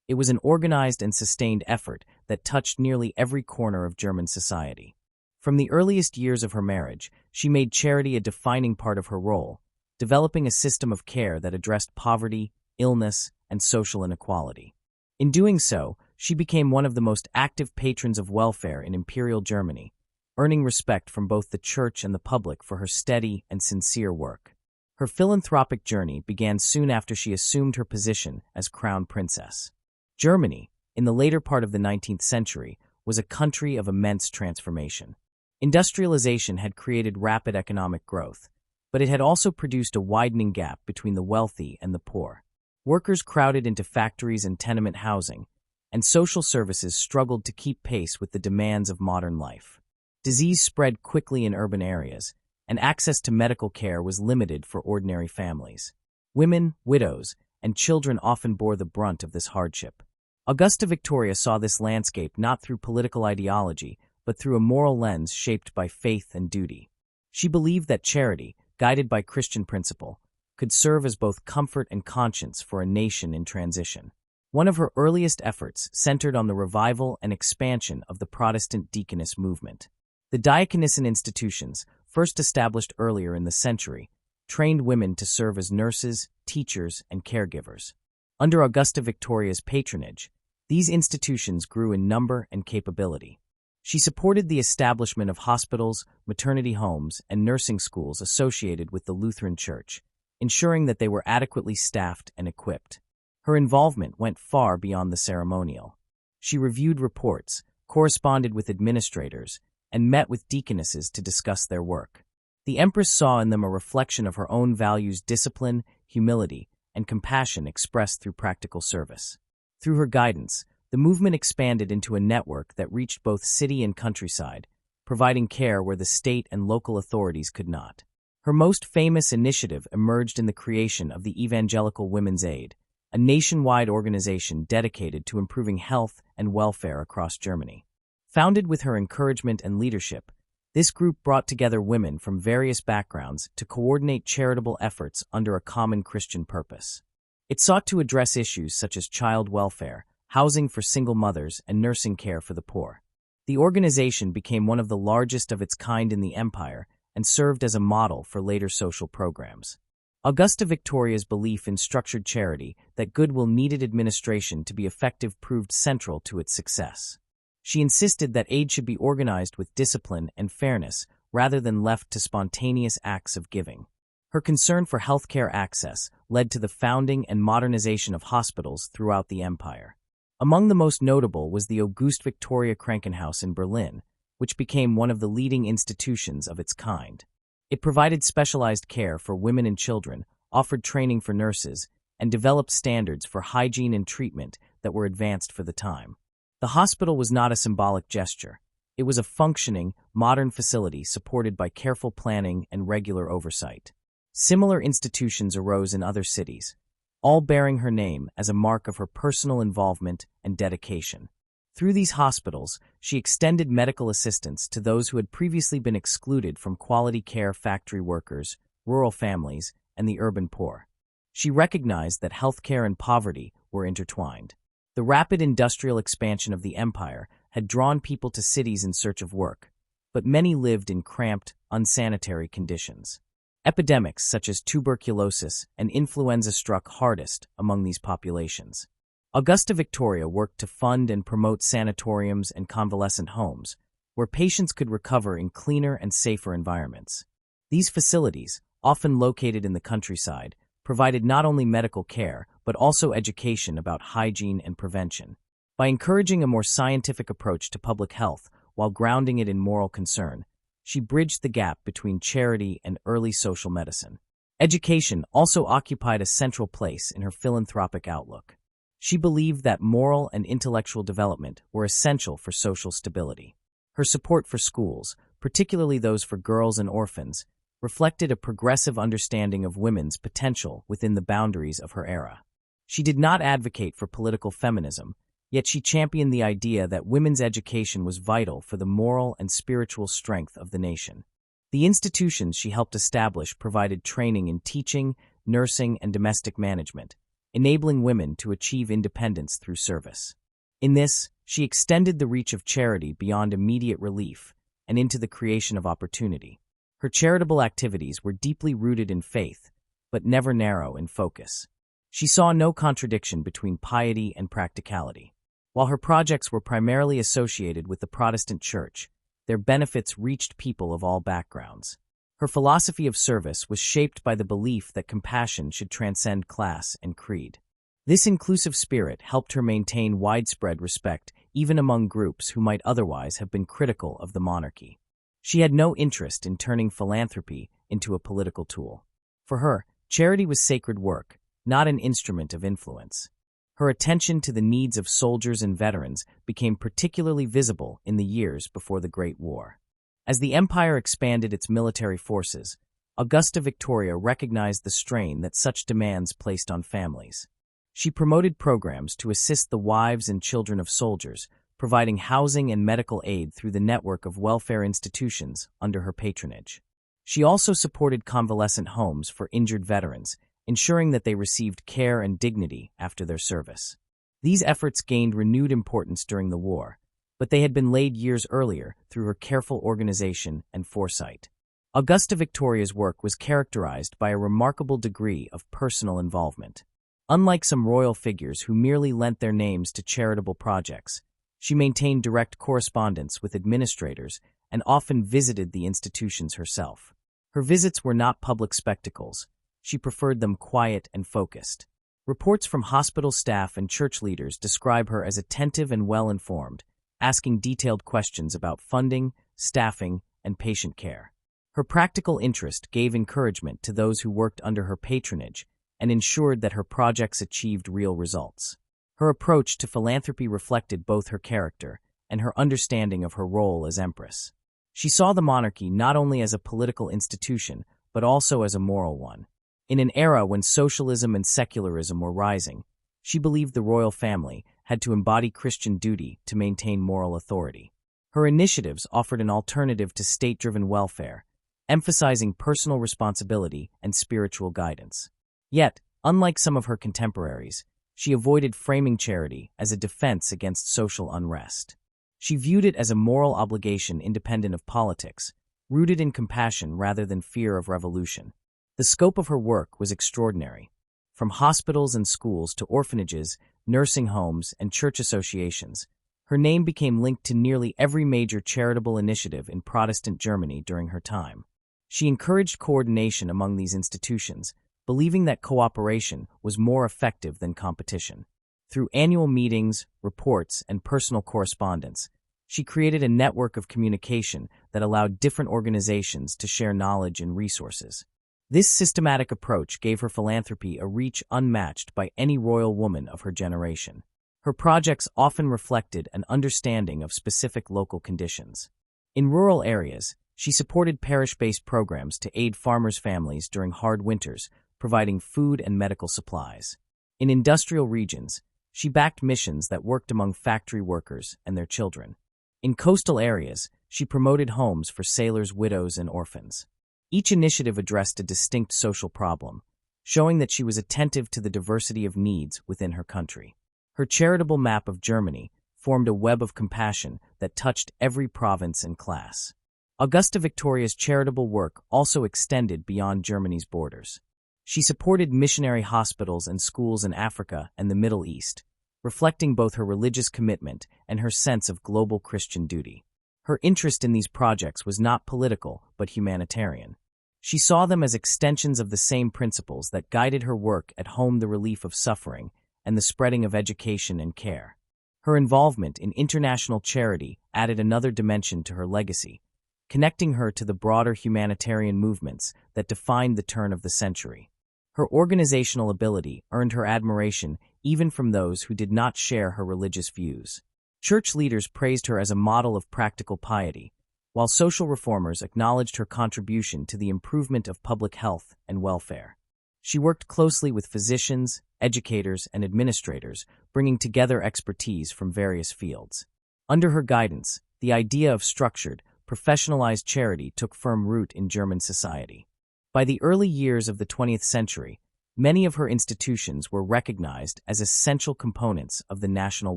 It was an organized and sustained effort that touched nearly every corner of German society. From the earliest years of her marriage, she made charity a defining part of her role, developing a system of care that addressed poverty, illness, and social inequality. In doing so, she became one of the most active patrons of welfare in Imperial Germany, earning respect from both the church and the public for her steady and sincere work. Her philanthropic journey began soon after she assumed her position as crown princess. Germany, in the later part of the 19th century, was a country of immense transformation. Industrialization had created rapid economic growth, but it had also produced a widening gap between the wealthy and the poor. Workers crowded into factories and tenement housing, and social services struggled to keep pace with the demands of modern life. Disease spread quickly in urban areas, and access to medical care was limited for ordinary families. Women, widows, and children often bore the brunt of this hardship. Augusta Victoria saw this landscape not through political ideology, but through a moral lens shaped by faith and duty. She believed that charity, guided by Christian principle, could serve as both comfort and conscience for a nation in transition. One of her earliest efforts centered on the revival and expansion of the Protestant deaconess movement. The diaconissate institutions, first established earlier in the century, trained women to serve as nurses, teachers, and caregivers. Under Augusta Victoria's patronage, these institutions grew in number and capability. She supported the establishment of hospitals, maternity homes, and nursing schools associated with the Lutheran Church, ensuring that they were adequately staffed and equipped. Her involvement went far beyond the ceremonial. She reviewed reports, corresponded with administrators, and met with deaconesses to discuss their work. The Empress saw in them a reflection of her own values: discipline, humility, and compassion expressed through practical service. Through her guidance, the movement expanded into a network that reached both city and countryside, providing care where the state and local authorities could not. Her most famous initiative emerged in the creation of the Evangelical Women's Aid, a nationwide organization dedicated to improving health and welfare across Germany. Founded with her encouragement and leadership, this group brought together women from various backgrounds to coordinate charitable efforts under a common Christian purpose. It sought to address issues such as child welfare, housing for single mothers, and nursing care for the poor. The organization became one of the largest of its kind in the empire and served as a model for later social programs. Augusta Victoria's belief in structured charity, that goodwill needed administration to be effective, proved central to its success. She insisted that aid should be organized with discipline and fairness rather than left to spontaneous acts of giving. Her concern for healthcare access led to the founding and modernization of hospitals throughout the empire. Among the most notable was the Augusta Victoria Krankenhaus in Berlin, which became one of the leading institutions of its kind. It provided specialized care for women and children, offered training for nurses, and developed standards for hygiene and treatment that were advanced for the time. The hospital was not a symbolic gesture. It was a functioning, modern facility supported by careful planning and regular oversight. Similar institutions arose in other cities, all bearing her name as a mark of her personal involvement and dedication. Through these hospitals, she extended medical assistance to those who had previously been excluded from quality care: factory workers, rural families, and the urban poor. She recognized that healthcare and poverty were intertwined. The rapid industrial expansion of the empire had drawn people to cities in search of work, but many lived in cramped, unsanitary conditions. Epidemics such as tuberculosis and influenza struck hardest among these populations. Augusta Victoria worked to fund and promote sanatoriums and convalescent homes, where patients could recover in cleaner and safer environments. These facilities, often located in the countryside, provided not only medical care but also education about hygiene and prevention. By encouraging a more scientific approach to public health while grounding it in moral concern, she bridged the gap between charity and early social medicine. Education also occupied a central place in her philanthropic outlook. She believed that moral and intellectual development were essential for social stability. Her support for schools, particularly those for girls and orphans, reflected a progressive understanding of women's potential within the boundaries of her era. She did not advocate for political feminism, yet she championed the idea that women's education was vital for the moral and spiritual strength of the nation. The institutions she helped establish provided training in teaching, nursing, and domestic management, enabling women to achieve independence through service. In this, she extended the reach of charity beyond immediate relief and into the creation of opportunity. Her charitable activities were deeply rooted in faith, but never narrow in focus. She saw no contradiction between piety and practicality. While her projects were primarily associated with the Protestant Church, their benefits reached people of all backgrounds. Her philosophy of service was shaped by the belief that compassion should transcend class and creed. This inclusive spirit helped her maintain widespread respect even among groups who might otherwise have been critical of the monarchy. She had no interest in turning philanthropy into a political tool. For her, charity was sacred work, not an instrument of influence. Her attention to the needs of soldiers and veterans became particularly visible in the years before the Great War. As the empire expanded its military forces, Augusta Victoria recognized the strain that such demands placed on families. She promoted programs to assist the wives and children of soldiers, providing housing and medical aid through the network of welfare institutions under her patronage. She also supported convalescent homes for injured veterans, ensuring that they received care and dignity after their service. These efforts gained renewed importance during the war, but they had been laid years earlier through her careful organization and foresight. Augusta Victoria's work was characterized by a remarkable degree of personal involvement. Unlike some royal figures who merely lent their names to charitable projects, she maintained direct correspondence with administrators and often visited the institutions herself. Her visits were not public spectacles. She preferred them quiet and focused. Reports from hospital staff and church leaders describe her as attentive and well-informed, asking detailed questions about funding, staffing, and patient care. Her practical interest gave encouragement to those who worked under her patronage and ensured that her projects achieved real results. Her approach to philanthropy reflected both her character and her understanding of her role as Empress. She saw the monarchy not only as a political institution, but also as a moral one. In an era when socialism and secularism were rising, she believed the royal family had to embody Christian duty to maintain moral authority. Her initiatives offered an alternative to state-driven welfare, emphasizing personal responsibility and spiritual guidance. Yet, unlike some of her contemporaries, she avoided framing charity as a defense against social unrest. She viewed it as a moral obligation independent of politics, rooted in compassion rather than fear of revolution. The scope of her work was extraordinary. From hospitals and schools to orphanages, nursing homes, and church associations, her name became linked to nearly every major charitable initiative in Protestant Germany during her time. She encouraged coordination among these institutions, believing that cooperation was more effective than competition. Through annual meetings, reports, and personal correspondence, she created a network of communication that allowed different organizations to share knowledge and resources. This systematic approach gave her philanthropy a reach unmatched by any royal woman of her generation. Her projects often reflected an understanding of specific local conditions. In rural areas, she supported parish-based programs to aid farmers' families during hard winters, providing food and medical supplies. In industrial regions, she backed missions that worked among factory workers and their children. In coastal areas, she promoted homes for sailors' widows and orphans. Each initiative addressed a distinct social problem, showing that she was attentive to the diversity of needs within her country. Her charitable map of Germany formed a web of compassion that touched every province and class. Augusta Victoria's charitable work also extended beyond Germany's borders. She supported missionary hospitals and schools in Africa and the Middle East, reflecting both her religious commitment and her sense of global Christian duty. Her interest in these projects was not political, but humanitarian. She saw them as extensions of the same principles that guided her work at home: the relief of suffering and the spreading of education and care. Her involvement in international charity added another dimension to her legacy, connecting her to the broader humanitarian movements that defined the turn of the century. Her organizational ability earned her admiration even from those who did not share her religious views. Church leaders praised her as a model of practical piety, while social reformers acknowledged her contribution to the improvement of public health and welfare. She worked closely with physicians, educators, and administrators, bringing together expertise from various fields. Under her guidance, the idea of structured, professionalized charity took firm root in German society. By the early years of the 20th century, many of her institutions were recognized as essential components of the national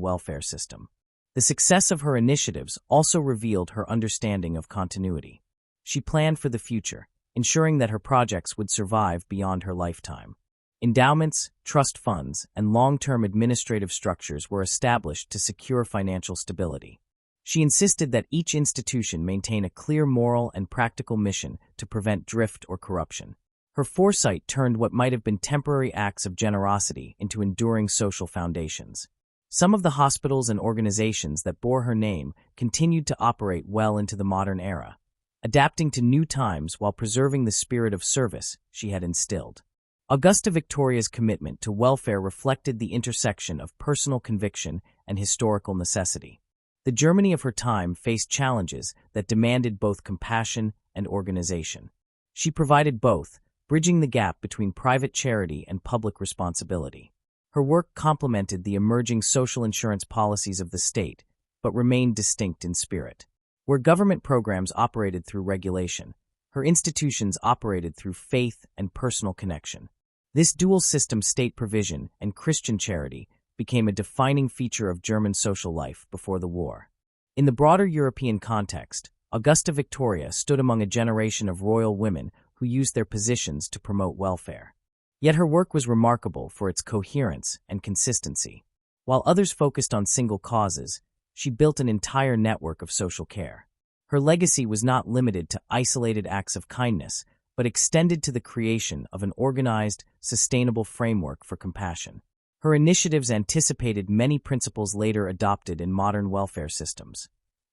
welfare system. The success of her initiatives also revealed her understanding of continuity. She planned for the future, ensuring that her projects would survive beyond her lifetime. Endowments, trust funds, and long-term administrative structures were established to secure financial stability. She insisted that each institution maintain a clear moral and practical mission to prevent drift or corruption. Her foresight turned what might have been temporary acts of generosity into enduring social foundations. Some of the hospitals and organizations that bore her name continued to operate well into the modern era, adapting to new times while preserving the spirit of service she had instilled. Augusta Victoria's commitment to welfare reflected the intersection of personal conviction and historical necessity. The Germany of her time faced challenges that demanded both compassion and organization. She provided both, bridging the gap between private charity and public responsibility. Her work complemented the emerging social insurance policies of the state, but remained distinct in spirit. Where government programs operated through regulation, her institutions operated through faith and personal connection. This dual system, state provision and Christian charity, became a defining feature of German social life before the war. In the broader European context, Augusta Victoria stood among a generation of royal women who used their positions to promote welfare. Yet her work was remarkable for its coherence and consistency. While others focused on single causes, she built an entire network of social care. Her legacy was not limited to isolated acts of kindness, but extended to the creation of an organized, sustainable framework for compassion. Her initiatives anticipated many principles later adopted in modern welfare systems: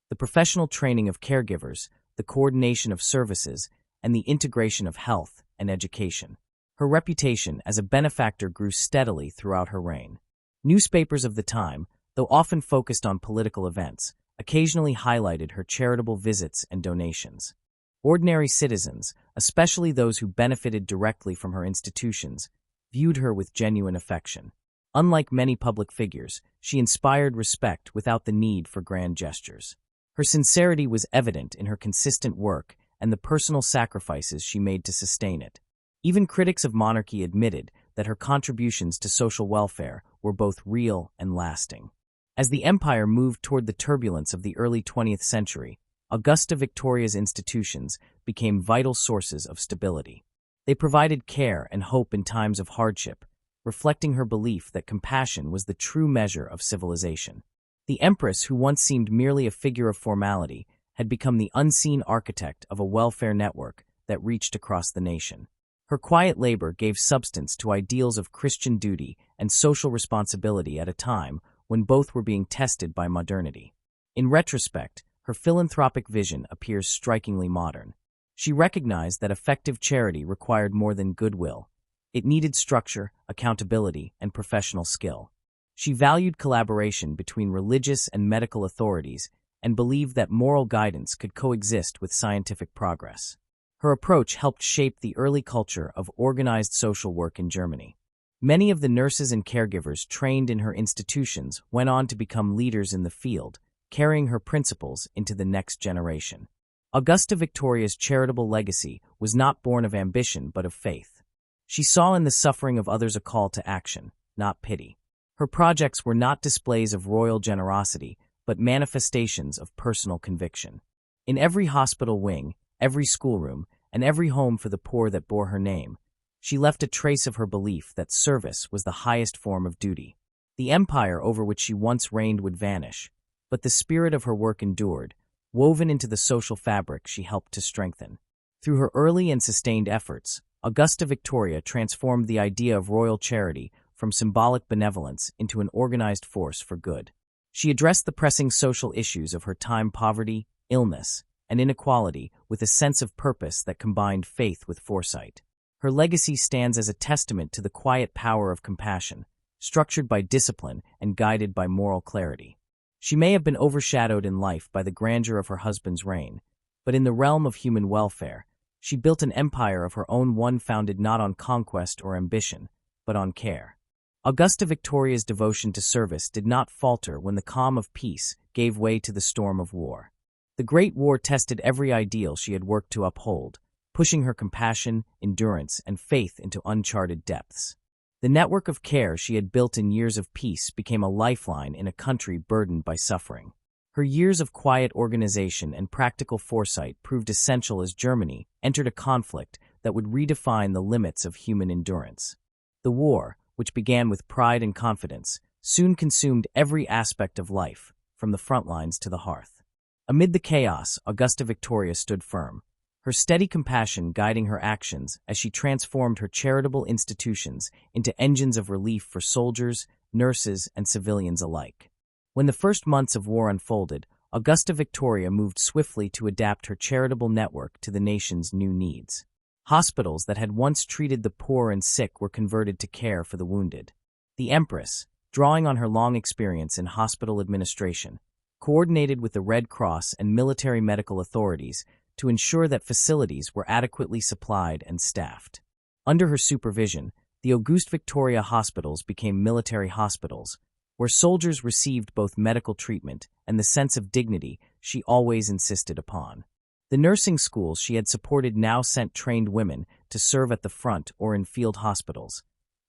the professional training of caregivers, the coordination of services, and the integration of health and education. Her reputation as a benefactor grew steadily throughout her reign. Newspapers of the time, though often focused on political events, occasionally highlighted her charitable visits and donations. Ordinary citizens, especially those who benefited directly from her institutions, viewed her with genuine affection. Unlike many public figures, she inspired respect without the need for grand gestures. Her sincerity was evident in her consistent work and the personal sacrifices she made to sustain it. Even critics of monarchy admitted that her contributions to social welfare were both real and lasting. As the empire moved toward the turbulence of the early 20th century, Augusta Victoria's institutions became vital sources of stability. They provided care and hope in times of hardship, reflecting her belief that compassion was the true measure of civilization. The Empress, who once seemed merely a figure of formality, had become the unseen architect of a welfare network that reached across the nation. Her quiet labor gave substance to ideals of Christian duty and social responsibility at a time when both were being tested by modernity. In retrospect, her philanthropic vision appears strikingly modern. She recognized that effective charity required more than goodwill. It needed structure, accountability, and professional skill. She valued collaboration between religious and medical authorities and believed that moral guidance could coexist with scientific progress. Her approach helped shape the early culture of organized social work in Germany. Many of the nurses and caregivers trained in her institutions went on to become leaders in the field, carrying her principles into the next generation. Augusta Victoria's charitable legacy was not born of ambition but of faith. She saw in the suffering of others a call to action, not pity. Her projects were not displays of royal generosity, but manifestations of personal conviction. In every hospital wing, every schoolroom, and every home for the poor that bore her name, she left a trace of her belief that service was the highest form of duty. The empire over which she once reigned would vanish, but the spirit of her work endured, woven into the social fabric she helped to strengthen. Through her early and sustained efforts, Augusta Victoria transformed the idea of royal charity from symbolic benevolence into an organized force for good. She addressed the pressing social issues of her time: poverty, illness, and inequality with a sense of purpose that combined faith with foresight. Her legacy stands as a testament to the quiet power of compassion, structured by discipline and guided by moral clarity. She may have been overshadowed in life by the grandeur of her husband's reign, but in the realm of human welfare, she built an empire of her own, one founded not on conquest or ambition, but on care. Augusta Victoria's devotion to service did not falter when the calm of peace gave way to the storm of war. The Great War tested every ideal she had worked to uphold, pushing her compassion, endurance, and faith into uncharted depths. The network of care she had built in years of peace became a lifeline in a country burdened by suffering. Her years of quiet organization and practical foresight proved essential as Germany entered a conflict that would redefine the limits of human endurance. The war, which began with pride and confidence, soon consumed every aspect of life, from the front lines to the hearth. Amid the chaos, Augusta Victoria stood firm, her steady compassion guiding her actions as she transformed her charitable institutions into engines of relief for soldiers, nurses, and civilians alike. When the first months of war unfolded, Augusta Victoria moved swiftly to adapt her charitable network to the nation's new needs. Hospitals that had once treated the poor and sick were converted to care for the wounded. The Empress, drawing on her long experience in hospital administration, coordinated with the Red Cross and military medical authorities to ensure that facilities were adequately supplied and staffed. Under her supervision, the Augusta Victoria hospitals became military hospitals, where soldiers received both medical treatment and the sense of dignity she always insisted upon. The nursing schools she had supported now sent trained women to serve at the front or in field hospitals,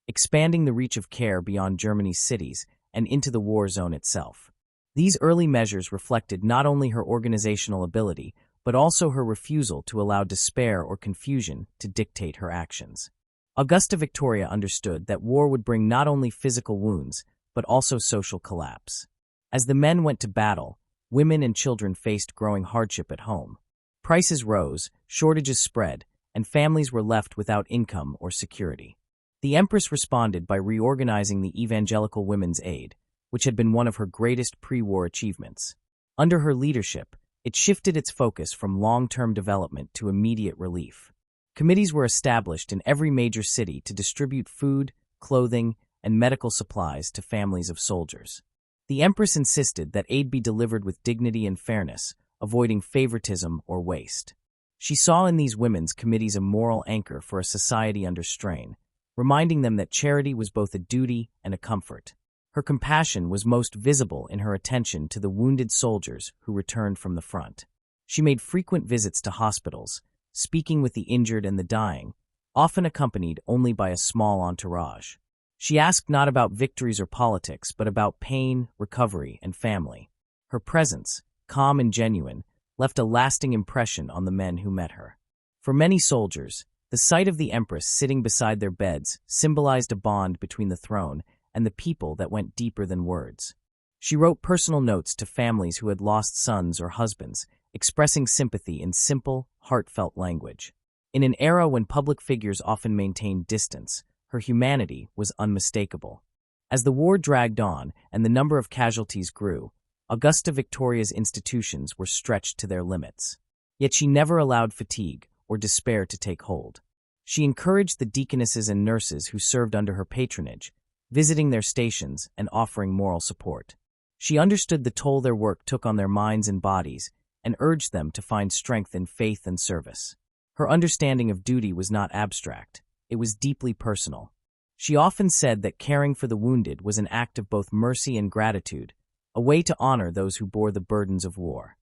expanding the reach of care beyond Germany's cities and into the war zone itself. These early measures reflected not only her organizational ability, but also her refusal to allow despair or confusion to dictate her actions. Augusta Victoria understood that war would bring not only physical wounds, but also social collapse. As the men went to battle, women and children faced growing hardship at home. Prices rose, shortages spread, and families were left without income or security. The Empress responded by reorganizing the Evangelical Women's Aid, which had been one of her greatest pre-war achievements. Under her leadership, it shifted its focus from long-term development to immediate relief. Committees were established in every major city to distribute food, clothing, and medical supplies to families of soldiers. The Empress insisted that aid be delivered with dignity and fairness, avoiding favoritism or waste. She saw in these women's committees a moral anchor for a society under strain, reminding them that charity was both a duty and a comfort. Her compassion was most visible in her attention to the wounded soldiers who returned from the front. She made frequent visits to hospitals, speaking with the injured and the dying, often accompanied only by a small entourage. She asked not about victories or politics, but about pain, recovery, and family. Her presence, calm and genuine, left a lasting impression on the men who met her. For many soldiers, the sight of the Empress sitting beside their beds symbolized a bond between the throne and the people that went deeper than words. She wrote personal notes to families who had lost sons or husbands, expressing sympathy in simple, heartfelt language. In an era when public figures often maintained distance, her humanity was unmistakable. As the war dragged on and the number of casualties grew, Augusta Victoria's institutions were stretched to their limits. Yet she never allowed fatigue or despair to take hold. She encouraged the deaconesses and nurses who served under her patronage, visiting their stations and offering moral support. She understood the toll their work took on their minds and bodies and urged them to find strength in faith and service. Her understanding of duty was not abstract. It was deeply personal. She often said that caring for the wounded was an act of both mercy and gratitude, a way to honor those who bore the burdens of war.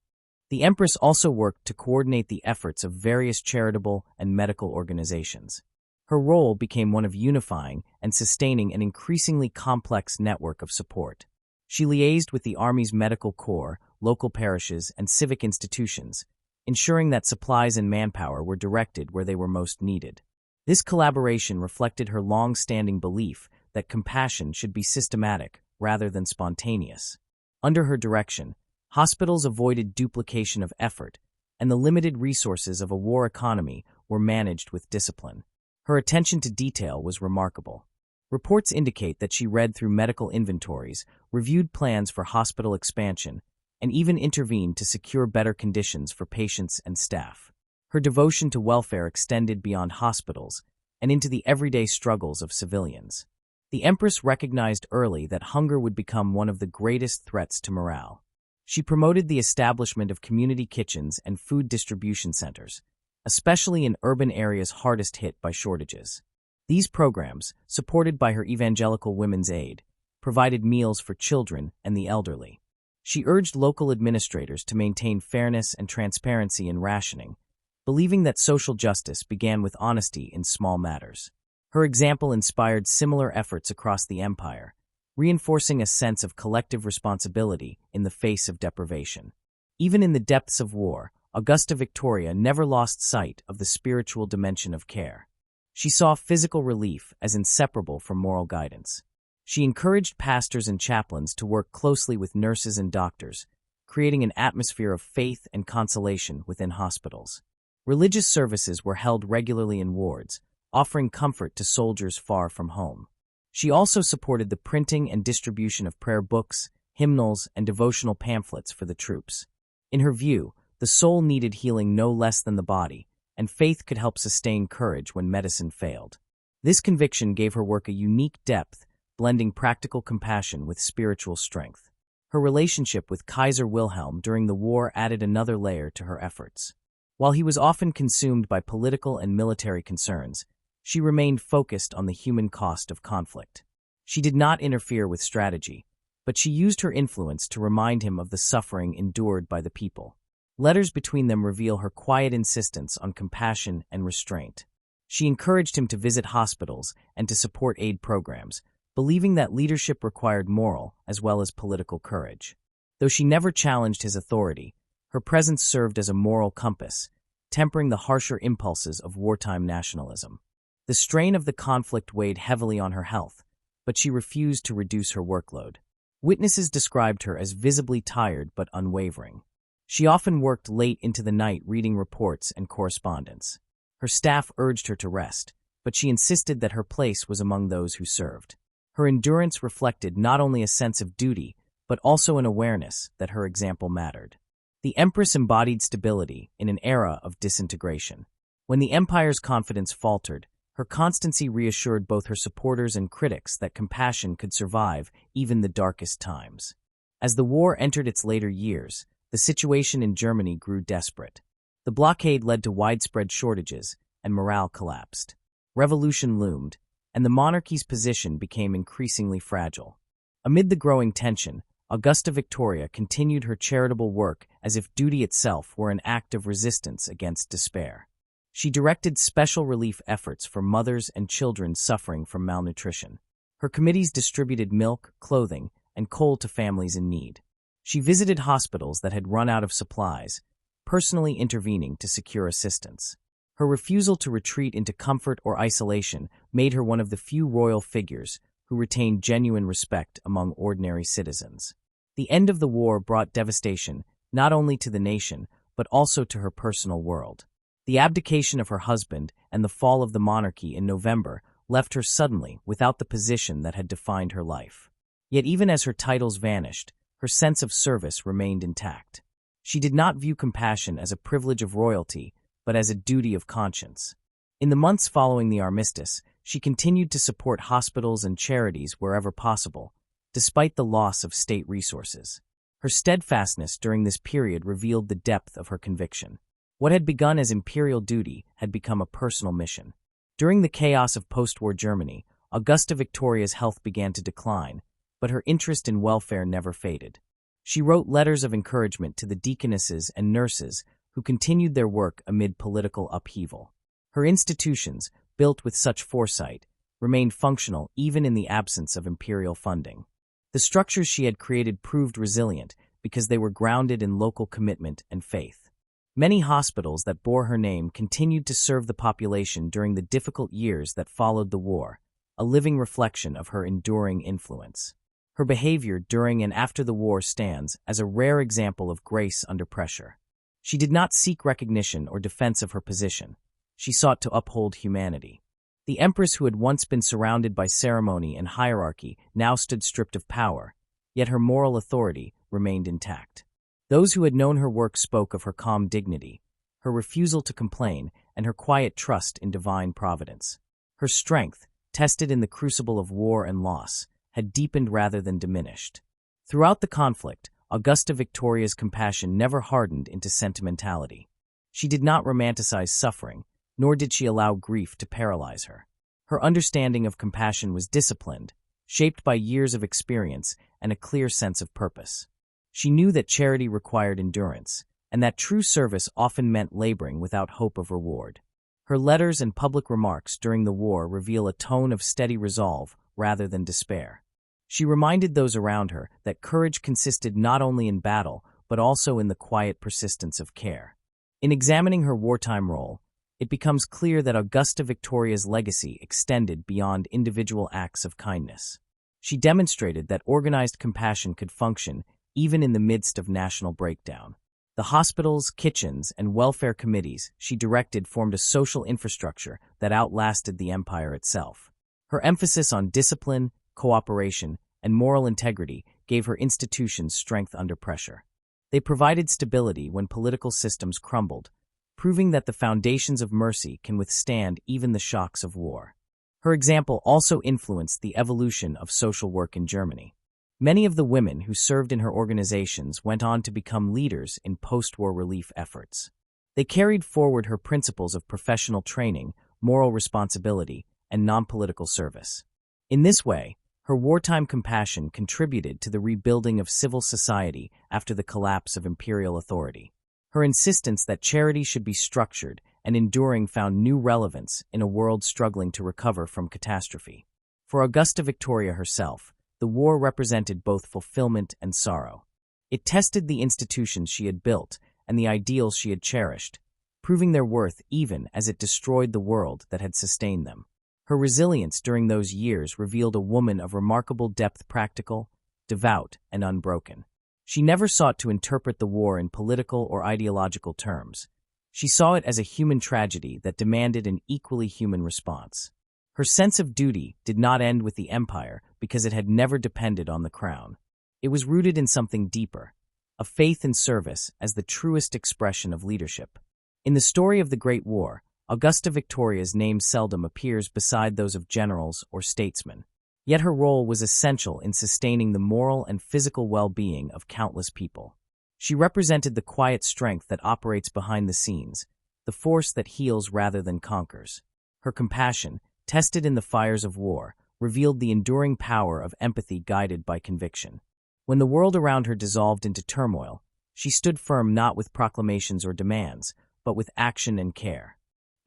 The Empress also worked to coordinate the efforts of various charitable and medical organizations. Her role became one of unifying and sustaining an increasingly complex network of support. She liaised with the Army's medical corps, local parishes, and civic institutions, ensuring that supplies and manpower were directed where they were most needed. This collaboration reflected her long-standing belief that compassion should be systematic rather than spontaneous. Under her direction, Hospitals avoided duplication of effort, and the limited resources of a war economy were managed with discipline. Her attention to detail was remarkable. Reports indicate that she read through medical inventories, reviewed plans for hospital expansion, and even intervened to secure better conditions for patients and staff. Her devotion to welfare extended beyond hospitals and into the everyday struggles of civilians. The Empress recognized early that hunger would become one of the greatest threats to morale. She promoted the establishment of community kitchens and food distribution centers, especially in urban areas hardest hit by shortages. These programs, supported by her Evangelical Women's Aid, provided meals for children and the elderly. She urged local administrators to maintain fairness and transparency in rationing, believing that social justice began with honesty in small matters. Her example inspired similar efforts across the empire, reinforcing a sense of collective responsibility in the face of deprivation. Even in the depths of war, Augusta Victoria never lost sight of the spiritual dimension of care. She saw physical relief as inseparable from moral guidance. She encouraged pastors and chaplains to work closely with nurses and doctors, creating an atmosphere of faith and consolation within hospitals. Religious services were held regularly in wards, offering comfort to soldiers far from home. She also supported the printing and distribution of prayer books, hymnals, and devotional pamphlets for the troops. In her view, the soul needed healing no less than the body, and faith could help sustain courage when medicine failed. This conviction gave her work a unique depth, blending practical compassion with spiritual strength. Her relationship with Kaiser Wilhelm during the war added another layer to her efforts. While he was often consumed by political and military concerns, she remained focused on the human cost of conflict. She did not interfere with strategy, but she used her influence to remind him of the suffering endured by the people. Letters between them reveal her quiet insistence on compassion and restraint. She encouraged him to visit hospitals and to support aid programs, believing that leadership required moral as well as political courage. Though she never challenged his authority, her presence served as a moral compass, tempering the harsher impulses of wartime nationalism. The strain of the conflict weighed heavily on her health, but she refused to reduce her workload. Witnesses described her as visibly tired but unwavering. She often worked late into the night reading reports and correspondence. Her staff urged her to rest, but she insisted that her place was among those who served. Her endurance reflected not only a sense of duty, but also an awareness that her example mattered. The Empress embodied stability in an era of disintegration. When the empire's confidence faltered, her constancy reassured both her supporters and critics that compassion could survive even the darkest times. As the war entered its later years, the situation in Germany grew desperate. The blockade led to widespread shortages, and morale collapsed. Revolution loomed, and the monarchy's position became increasingly fragile. Amid the growing tension, Augusta Victoria continued her charitable work as if duty itself were an act of resistance against despair. She directed special relief efforts for mothers and children suffering from malnutrition. Her committees distributed milk, clothing, and coal to families in need. She visited hospitals that had run out of supplies, personally intervening to secure assistance. Her refusal to retreat into comfort or isolation made her one of the few royal figures who retained genuine respect among ordinary citizens. The end of the war brought devastation not only to the nation, but also to her personal world. The abdication of her husband and the fall of the monarchy in November left her suddenly without the position that had defined her life. Yet even as her titles vanished, her sense of service remained intact. She did not view compassion as a privilege of royalty, but as a duty of conscience. In the months following the armistice, she continued to support hospitals and charities wherever possible, despite the loss of state resources. Her steadfastness during this period revealed the depth of her conviction. What had begun as imperial duty had become a personal mission. During the chaos of post-war Germany, Augusta Victoria's health began to decline, but her interest in welfare never faded. She wrote letters of encouragement to the deaconesses and nurses who continued their work amid political upheaval. Her institutions, built with such foresight, remained functional even in the absence of imperial funding. The structures she had created proved resilient because they were grounded in local commitment and faith. Many hospitals that bore her name continued to serve the population during the difficult years that followed the war, a living reflection of her enduring influence. Her behavior during and after the war stands as a rare example of grace under pressure. She did not seek recognition or defense of her position. She sought to uphold humanity. The Empress, who had once been surrounded by ceremony and hierarchy, now stood stripped of power, yet her moral authority remained intact. Those who had known her work spoke of her calm dignity, her refusal to complain, and her quiet trust in divine providence. Her strength, tested in the crucible of war and loss, had deepened rather than diminished. Throughout the conflict, Augusta Victoria's compassion never hardened into sentimentality. She did not romanticize suffering, nor did she allow grief to paralyze her. Her understanding of compassion was disciplined, shaped by years of experience and a clear sense of purpose. She knew that charity required endurance, and that true service often meant laboring without hope of reward. Her letters and public remarks during the war reveal a tone of steady resolve rather than despair. She reminded those around her that courage consisted not only in battle, but also in the quiet persistence of care. In examining her wartime role, it becomes clear that Augusta Victoria's legacy extended beyond individual acts of kindness. She demonstrated that organized compassion could function even in the midst of national breakdown. The hospitals, kitchens, and welfare committees she directed formed a social infrastructure that outlasted the empire itself. Her emphasis on discipline, cooperation, and moral integrity gave her institutions strength under pressure. They provided stability when political systems crumbled, proving that the foundations of mercy can withstand even the shocks of war. Her example also influenced the evolution of social work in Germany. Many of the women who served in her organizations went on to become leaders in post-war relief efforts. They carried forward her principles of professional training, moral responsibility, and non-political service. In this way, her wartime compassion contributed to the rebuilding of civil society after the collapse of imperial authority. Her insistence that charity should be structured and enduring found new relevance in a world struggling to recover from catastrophe. For Augusta Victoria herself, the war represented both fulfillment and sorrow. It tested the institutions she had built and the ideals she had cherished, proving their worth even as it destroyed the world that had sustained them. Her resilience during those years revealed a woman of remarkable depth, practical, devout, and unbroken. She never sought to interpret the war in political or ideological terms. She saw it as a human tragedy that demanded an equally human response. Her sense of duty did not end with the empire because it had never depended on the crown. It was rooted in something deeper, a faith in service as the truest expression of leadership. In the story of the Great War, Augusta Victoria's name seldom appears beside those of generals or statesmen. Yet her role was essential in sustaining the moral and physical well-being of countless people. She represented the quiet strength that operates behind the scenes, the force that heals rather than conquers. Her compassion, tested in the fires of war, revealed the enduring power of empathy guided by conviction. When the world around her dissolved into turmoil, she stood firm not with proclamations or demands, but with action and care.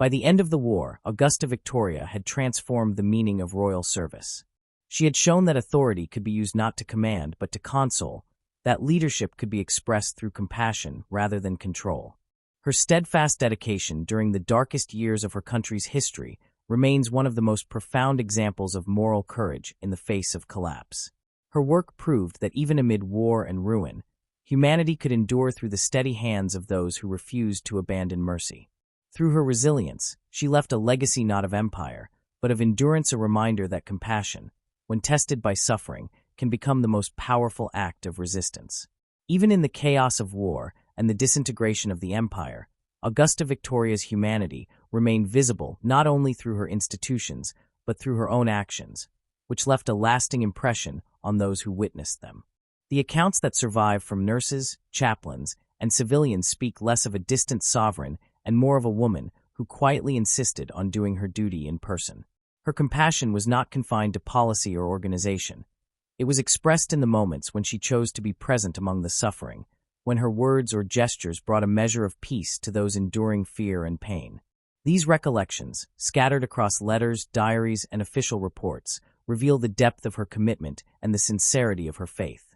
By the end of the war, Augusta Victoria had transformed the meaning of royal service. She had shown that authority could be used not to command but to console, that leadership could be expressed through compassion rather than control. Her steadfast dedication during the darkest years of her country's history remains one of the most profound examples of moral courage in the face of collapse. Her work proved that even amid war and ruin, humanity could endure through the steady hands of those who refused to abandon mercy. Through her resilience, she left a legacy not of empire, but of endurance, a reminder that compassion, when tested by suffering, can become the most powerful act of resistance. Even in the chaos of war and the disintegration of the empire, Augusta Victoria's humanity remained visible not only through her institutions, but through her own actions, which left a lasting impression on those who witnessed them. The accounts that survive from nurses, chaplains, and civilians speak less of a distant sovereign and more of a woman who quietly insisted on doing her duty in person. Her compassion was not confined to policy or organization. It was expressed in the moments when she chose to be present among the suffering, when her words or gestures brought a measure of peace to those enduring fear and pain. These recollections, scattered across letters, diaries, and official reports, reveal the depth of her commitment and the sincerity of her faith.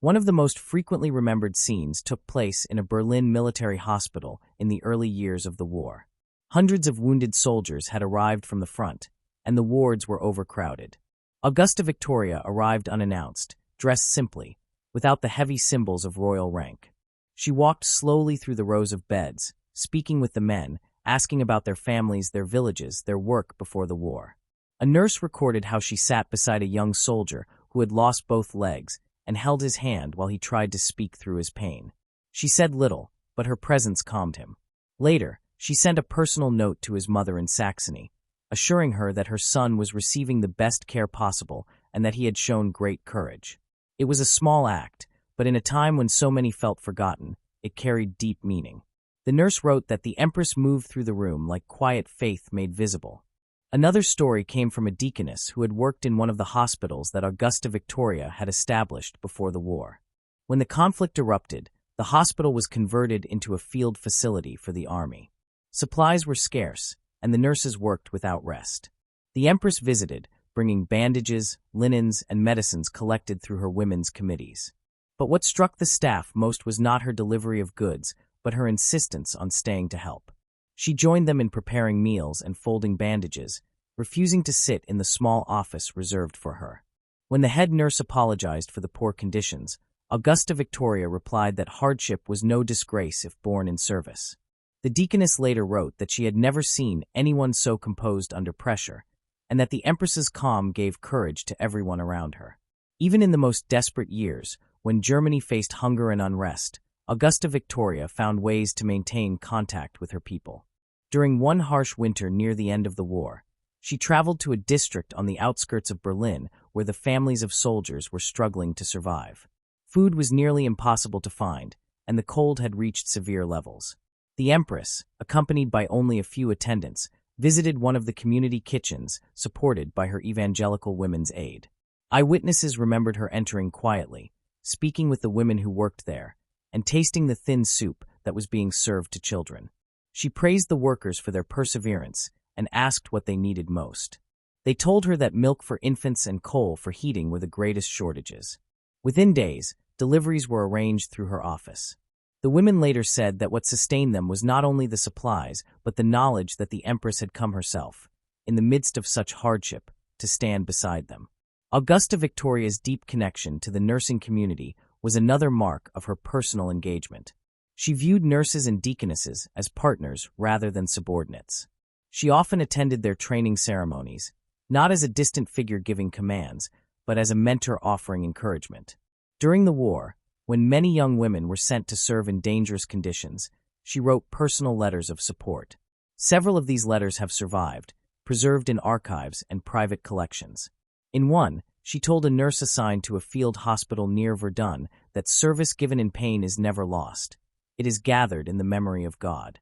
One of the most frequently remembered scenes took place in a Berlin military hospital in the early years of the war. Hundreds of wounded soldiers had arrived from the front, and the wards were overcrowded. Augusta Victoria arrived unannounced, dressed simply, without the heavy symbols of royal rank. She walked slowly through the rows of beds, speaking with the men, asking about their families, their villages, their work before the war. A nurse recorded how she sat beside a young soldier who had lost both legs and held his hand while he tried to speak through his pain. She said little, but her presence calmed him. Later, she sent a personal note to his mother in Saxony, assuring her that her son was receiving the best care possible and that he had shown great courage. It was a small act, but in a time when so many felt forgotten, it carried deep meaning. The nurse wrote that the Empress moved through the room like quiet faith made visible. Another story came from a deaconess who had worked in one of the hospitals that Augusta Victoria had established before the war. When the conflict erupted, the hospital was converted into a field facility for the army. Supplies were scarce, and the nurses worked without rest. The Empress visited, bringing bandages, linens, and medicines collected through her women's committees. But what struck the staff most was not her delivery of goods, but her insistence on staying to help. She joined them in preparing meals and folding bandages, refusing to sit in the small office reserved for her. When the head nurse apologized for the poor conditions, Augusta Victoria replied that hardship was no disgrace if borne in service. The deaconess later wrote that she had never seen anyone so composed under pressure, and that the Empress's calm gave courage to everyone around her. Even in the most desperate years, when Germany faced hunger and unrest, Augusta Victoria found ways to maintain contact with her people. During one harsh winter near the end of the war, she traveled to a district on the outskirts of Berlin where the families of soldiers were struggling to survive. Food was nearly impossible to find, and the cold had reached severe levels. The Empress, accompanied by only a few attendants, visited one of the community kitchens supported by her Evangelical Women's Aid. Eyewitnesses remembered her entering quietly, speaking with the women who worked there, and tasting the thin soup that was being served to children. She praised the workers for their perseverance and asked what they needed most. They told her that milk for infants and coal for heating were the greatest shortages. Within days, deliveries were arranged through her office. The women later said that what sustained them was not only the supplies, but the knowledge that the Empress had come herself, in the midst of such hardship, to stand beside them. Augusta Victoria's deep connection to the nursing community was another mark of her personal engagement. She viewed nurses and deaconesses as partners rather than subordinates. She often attended their training ceremonies, not as a distant figure giving commands, but as a mentor offering encouragement. During the war, when many young women were sent to serve in dangerous conditions, she wrote personal letters of support. Several of these letters have survived, preserved in archives and private collections. In one, she told a nurse assigned to a field hospital near Verdun that service given in pain is never lost. It is gathered in the memory of God.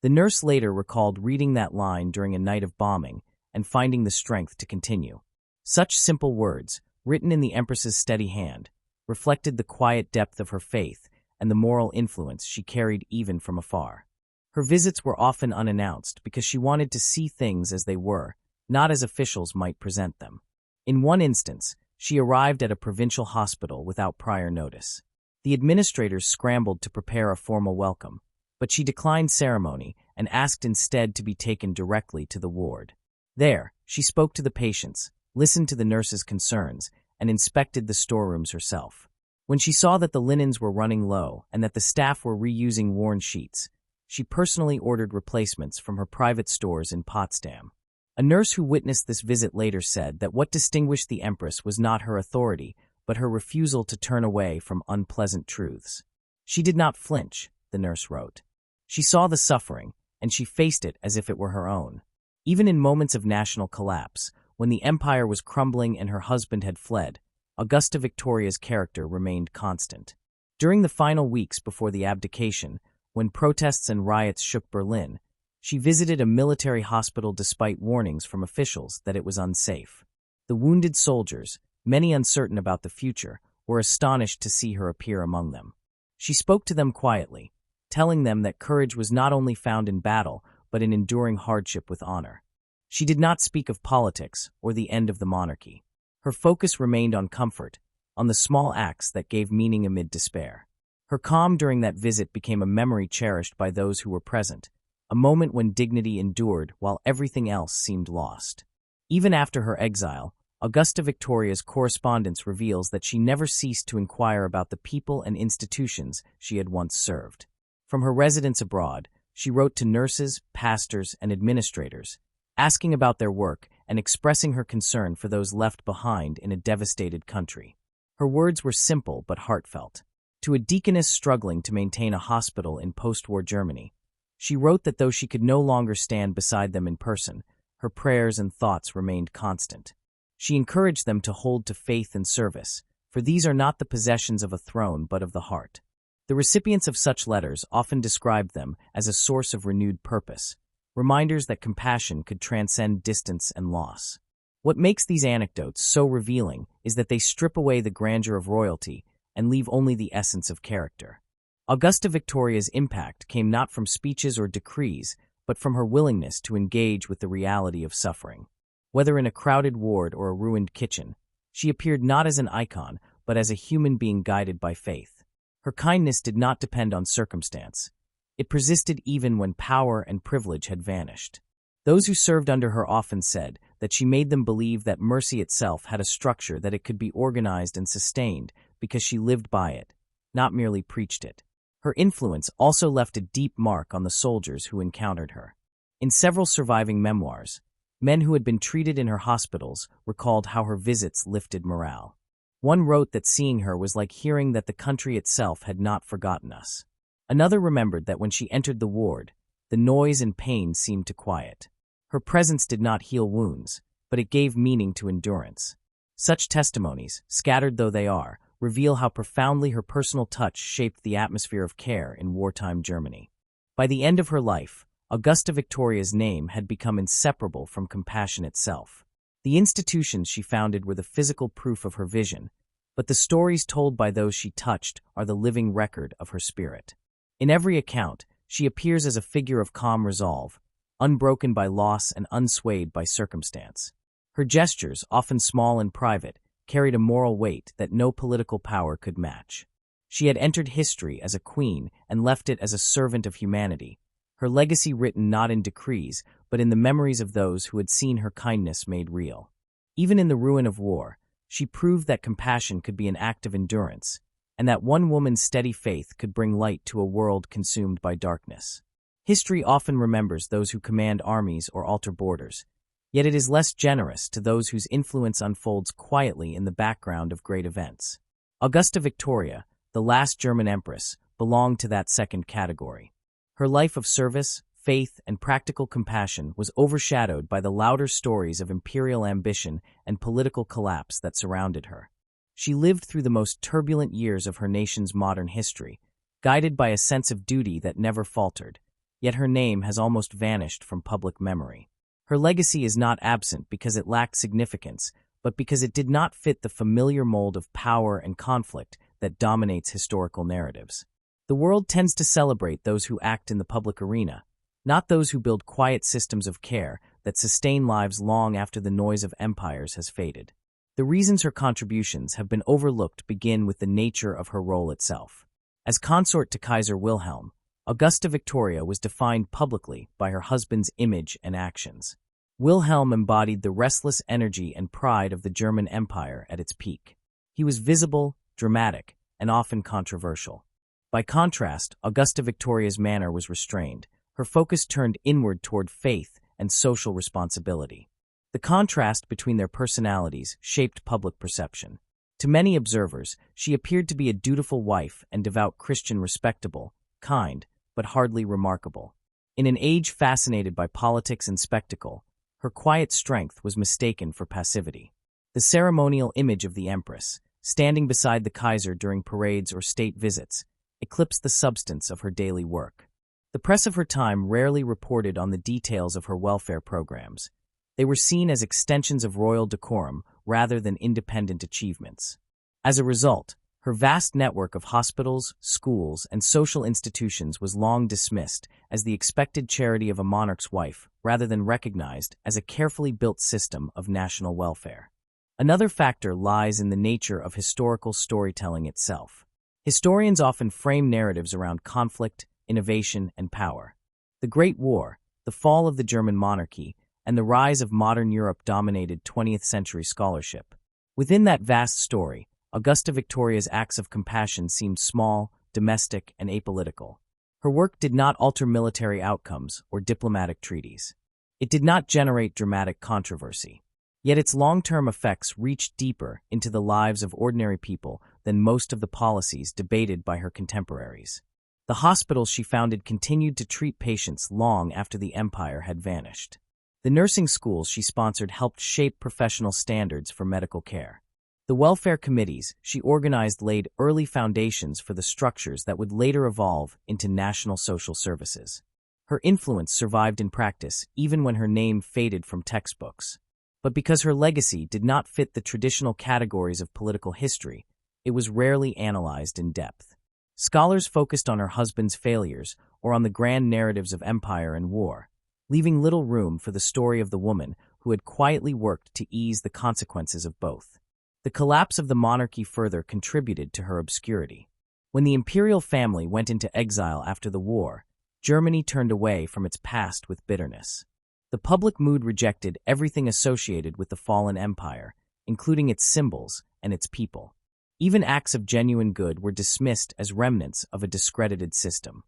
The nurse later recalled reading that line during a night of bombing and finding the strength to continue. Such simple words, written in the Empress's steady hand, reflected the quiet depth of her faith and the moral influence she carried even from afar. Her visits were often unannounced because she wanted to see things as they were, not as officials might present them. In one instance, she arrived at a provincial hospital without prior notice. The administrators scrambled to prepare a formal welcome, but she declined ceremony and asked instead to be taken directly to the ward. There, she spoke to the patients, listened to the nurses' concerns, and inspected the storerooms herself. When she saw that the linens were running low and that the staff were reusing worn sheets, she personally ordered replacements from her private stores in Potsdam. A nurse who witnessed this visit later said that what distinguished the Empress was not her authority, but her refusal to turn away from unpleasant truths. She did not flinch, the nurse wrote. She saw the suffering, and she faced it as if it were her own. Even in moments of national collapse, when the empire was crumbling and her husband had fled, Augusta Victoria's character remained constant. During the final weeks before the abdication, when protests and riots shook Berlin, she visited a military hospital despite warnings from officials that it was unsafe. The wounded soldiers, many uncertain about the future, were astonished to see her appear among them. She spoke to them quietly, telling them that courage was not only found in battle, but in enduring hardship with honor. She did not speak of politics or the end of the monarchy. Her focus remained on comfort, on the small acts that gave meaning amid despair. Her calm during that visit became a memory cherished by those who were present, a moment when dignity endured while everything else seemed lost. Even after her exile, Augusta Victoria's correspondence reveals that she never ceased to inquire about the people and institutions she had once served. From her residence abroad, she wrote to nurses, pastors, and administrators, asking about their work and expressing her concern for those left behind in a devastated country. Her words were simple but heartfelt. To a deaconess struggling to maintain a hospital in post-war Germany, she wrote that though she could no longer stand beside them in person, her prayers and thoughts remained constant. She encouraged them to hold to faith and service, for these are not the possessions of a throne but of the heart. The recipients of such letters often described them as a source of renewed purpose, reminders that compassion could transcend distance and loss. What makes these anecdotes so revealing is that they strip away the grandeur of royalty and leave only the essence of character. Augusta Victoria's impact came not from speeches or decrees, but from her willingness to engage with the reality of suffering. Whether in a crowded ward or a ruined kitchen, she appeared not as an icon, but as a human being guided by faith. Her kindness did not depend on circumstance. It persisted even when power and privilege had vanished. Those who served under her often said that she made them believe that mercy itself had a structure, that it could be organized and sustained because she lived by it, not merely preached it. Her influence also left a deep mark on the soldiers who encountered her. In several surviving memoirs, men who had been treated in her hospitals recalled how her visits lifted morale. One wrote that seeing her was like hearing that the country itself had not forgotten us. Another remembered that when she entered the ward, the noise and pain seemed to quiet. Her presence did not heal wounds, but it gave meaning to endurance. Such testimonies, scattered though they are, reveal how profoundly her personal touch shaped the atmosphere of care in wartime Germany. By the end of her life, Augusta Victoria's name had become inseparable from compassion itself. The institutions she founded were the physical proof of her vision, but the stories told by those she touched are the living record of her spirit. In every account, she appears as a figure of calm resolve, unbroken by loss and unswayed by circumstance. Her gestures, often small and private, carried a moral weight that no political power could match. She had entered history as a queen and left it as a servant of humanity, her legacy written not in decrees, but in the memories of those who had seen her kindness made real. Even in the ruin of war, she proved that compassion could be an act of endurance, and that one woman's steady faith could bring light to a world consumed by darkness. History often remembers those who command armies or alter borders, yet it is less generous to those whose influence unfolds quietly in the background of great events. Augusta Victoria, the last German empress, belonged to that second category. Her life of service, faith, and practical compassion was overshadowed by the louder stories of imperial ambition and political collapse that surrounded her. She lived through the most turbulent years of her nation's modern history, guided by a sense of duty that never faltered, yet her name has almost vanished from public memory. Her legacy is not absent because it lacked significance, but because it did not fit the familiar mold of power and conflict that dominates historical narratives. The world tends to celebrate those who act in the public arena, not those who build quiet systems of care that sustain lives long after the noise of empires has faded. The reasons her contributions have been overlooked begin with the nature of her role itself. As consort to Kaiser Wilhelm, Augusta Victoria was defined publicly by her husband's image and actions. Wilhelm embodied the restless energy and pride of the German Empire at its peak. He was visible, dramatic, and often controversial. By contrast, Augusta Victoria's manner was restrained, her focus turned inward toward faith and social responsibility. The contrast between their personalities shaped public perception. To many observers, she appeared to be a dutiful wife and devout Christian, respectable, kind, but hardly remarkable. In an age fascinated by politics and spectacle, her quiet strength was mistaken for passivity. The ceremonial image of the Empress, standing beside the Kaiser during parades or state visits, eclipsed the substance of her daily work. The press of her time rarely reported on the details of her welfare programs. They were seen as extensions of royal decorum rather than independent achievements. As a result, her vast network of hospitals, schools, and social institutions was long dismissed as the expected charity of a monarch's wife rather than recognized as a carefully built system of national welfare. Another factor lies in the nature of historical storytelling itself. Historians often frame narratives around conflict, innovation, and power. The Great War, the fall of the German monarchy, and the rise of modern Europe dominated 20th-century scholarship. Within that vast story, Augusta Victoria's acts of compassion seemed small, domestic, and apolitical. Her work did not alter military outcomes or diplomatic treaties. It did not generate dramatic controversy. Yet its long-term effects reached deeper into the lives of ordinary people than most of the policies debated by her contemporaries. The hospitals she founded continued to treat patients long after the empire had vanished. The nursing schools she sponsored helped shape professional standards for medical care. The welfare committees she organized laid early foundations for the structures that would later evolve into national social services. Her influence survived in practice even when her name faded from textbooks. But because her legacy did not fit the traditional categories of political history, it was rarely analyzed in depth. Scholars focused on her husband's failures or on the grand narratives of empire and war, leaving little room for the story of the woman who had quietly worked to ease the consequences of both. The collapse of the monarchy further contributed to her obscurity. When the imperial family went into exile after the war, Germany turned away from its past with bitterness. The public mood rejected everything associated with the fallen empire, including its symbols and its people. Even acts of genuine good were dismissed as remnants of a discredited system.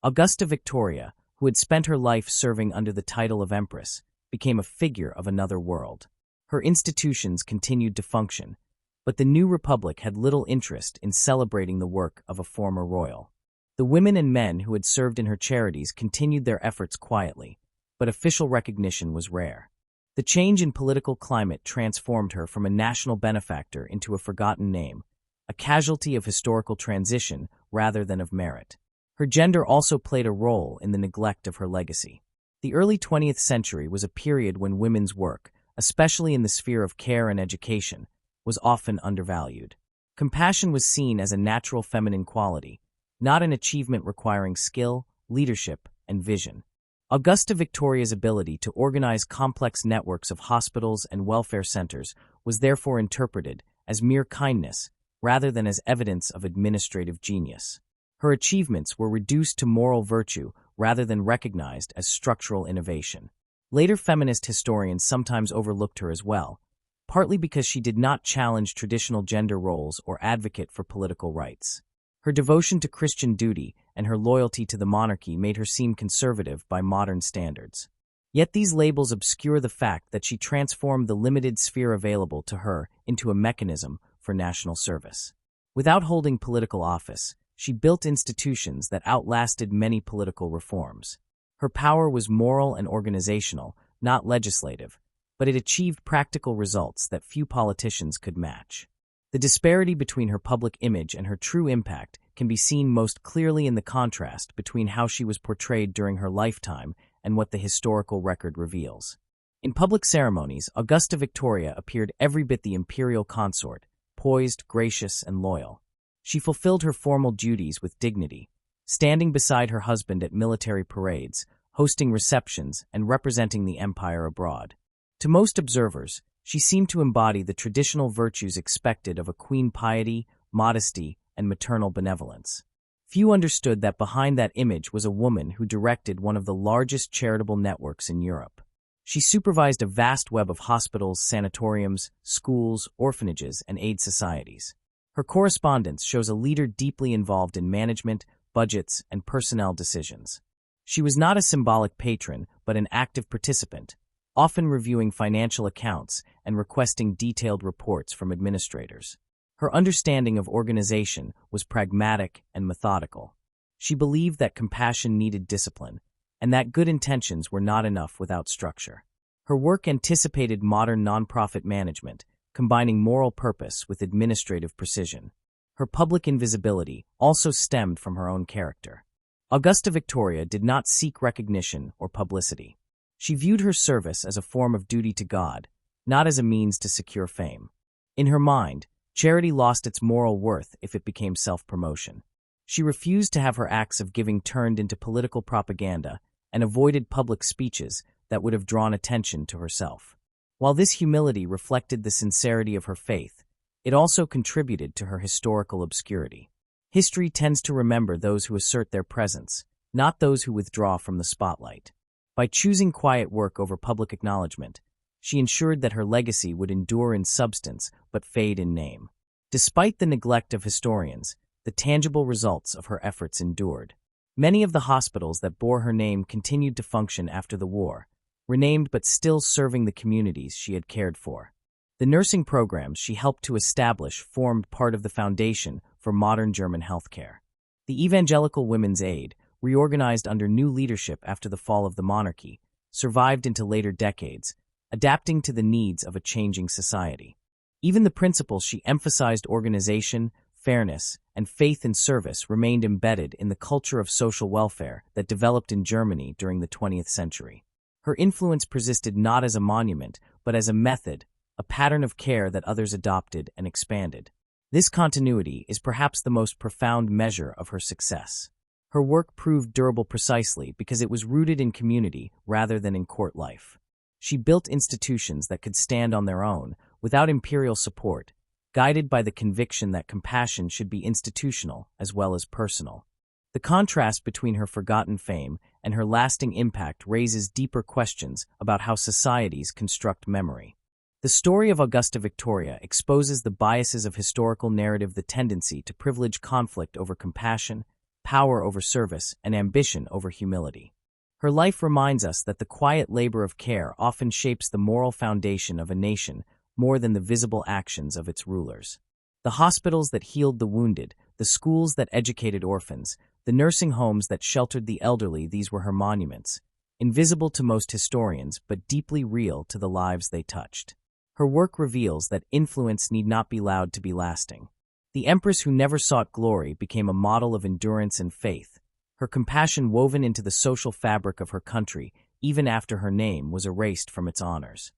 Augusta Victoria, who had spent her life serving under the title of Empress, became a figure of another world. Her institutions continued to function, but the new republic had little interest in celebrating the work of a former royal. The women and men who had served in her charities continued their efforts quietly, but official recognition was rare. The change in political climate transformed her from a national benefactor into a forgotten name, a casualty of historical transition rather than of merit. Her gender also played a role in the neglect of her legacy. The early 20th century was a period when women's work, especially in the sphere of care and education, was often undervalued. Compassion was seen as a natural feminine quality, not an achievement requiring skill, leadership, and vision. Augusta Victoria's ability to organize complex networks of hospitals and welfare centers was therefore interpreted as mere kindness rather than as evidence of administrative genius. Her achievements were reduced to moral virtue rather than recognized as structural innovation. Later feminist historians sometimes overlooked her as well, partly because she did not challenge traditional gender roles or advocate for political rights. Her devotion to Christian duty and her loyalty to the monarchy made her seem conservative by modern standards. Yet these labels obscure the fact that she transformed the limited sphere available to her into a mechanism for national service. Without holding political office, she built institutions that outlasted many political reforms. Her power was moral and organizational, not legislative, but it achieved practical results that few politicians could match. The disparity between her public image and her true impact can be seen most clearly in the contrast between how she was portrayed during her lifetime and what the historical record reveals. In public ceremonies, Augusta Victoria appeared every bit the imperial consort, poised, gracious, and loyal. She fulfilled her formal duties with dignity, standing beside her husband at military parades, hosting receptions, and representing the empire abroad. To most observers, she seemed to embody the traditional virtues expected of a queen: piety, modesty, and maternal benevolence. Few understood that behind that image was a woman who directed one of the largest charitable networks in Europe. She supervised a vast web of hospitals, sanatoriums, schools, orphanages, and aid societies. Her correspondence shows a leader deeply involved in management, budgets, and personnel decisions. She was not a symbolic patron, but an active participant, often reviewing financial accounts and requesting detailed reports from administrators. Her understanding of organization was pragmatic and methodical. She believed that compassion needed discipline, and that good intentions were not enough without structure. Her work anticipated modern nonprofit management, combining moral purpose with administrative precision. Her public invisibility also stemmed from her own character. Augusta Victoria did not seek recognition or publicity. She viewed her service as a form of duty to God, not as a means to secure fame. In her mind, charity lost its moral worth if it became self-promotion. She refused to have her acts of giving turned into political propaganda and avoided public speeches that would have drawn attention to herself. While this humility reflected the sincerity of her faith, it also contributed to her historical obscurity. History tends to remember those who assert their presence, not those who withdraw from the spotlight. By choosing quiet work over public acknowledgement, she ensured that her legacy would endure in substance but fade in name. Despite the neglect of historians, the tangible results of her efforts endured. Many of the hospitals that bore her name continued to function after the war, renamed but still serving the communities she had cared for. The nursing programs she helped to establish formed part of the foundation for modern German healthcare. The Evangelical Women's Aid, reorganized under new leadership after the fall of the monarchy, survived into later decades, adapting to the needs of a changing society. Even the principles she emphasized, organization, fairness, and faith in service, remained embedded in the culture of social welfare that developed in Germany during the 20th century. Her influence persisted not as a monument, but as a method, a pattern of care that others adopted and expanded. This continuity is perhaps the most profound measure of her success. Her work proved durable precisely because it was rooted in community rather than in court life. She built institutions that could stand on their own, without imperial support, guided by the conviction that compassion should be institutional as well as personal. The contrast between her forgotten fame and her lasting impact raises deeper questions about how societies construct memory. The story of Augusta Victoria exposes the biases of historical narrative, the tendency to privilege conflict over compassion, power over service, and ambition over humility. Her life reminds us that the quiet labor of care often shapes the moral foundation of a nation more than the visible actions of its rulers. The hospitals that healed the wounded, the schools that educated orphans, the nursing homes that sheltered the elderly, these were her monuments, invisible to most historians but deeply real to the lives they touched. Her work reveals that influence need not be loud to be lasting. The Empress who never sought glory became a model of endurance and faith, her compassion woven into the social fabric of her country even after her name was erased from its honors.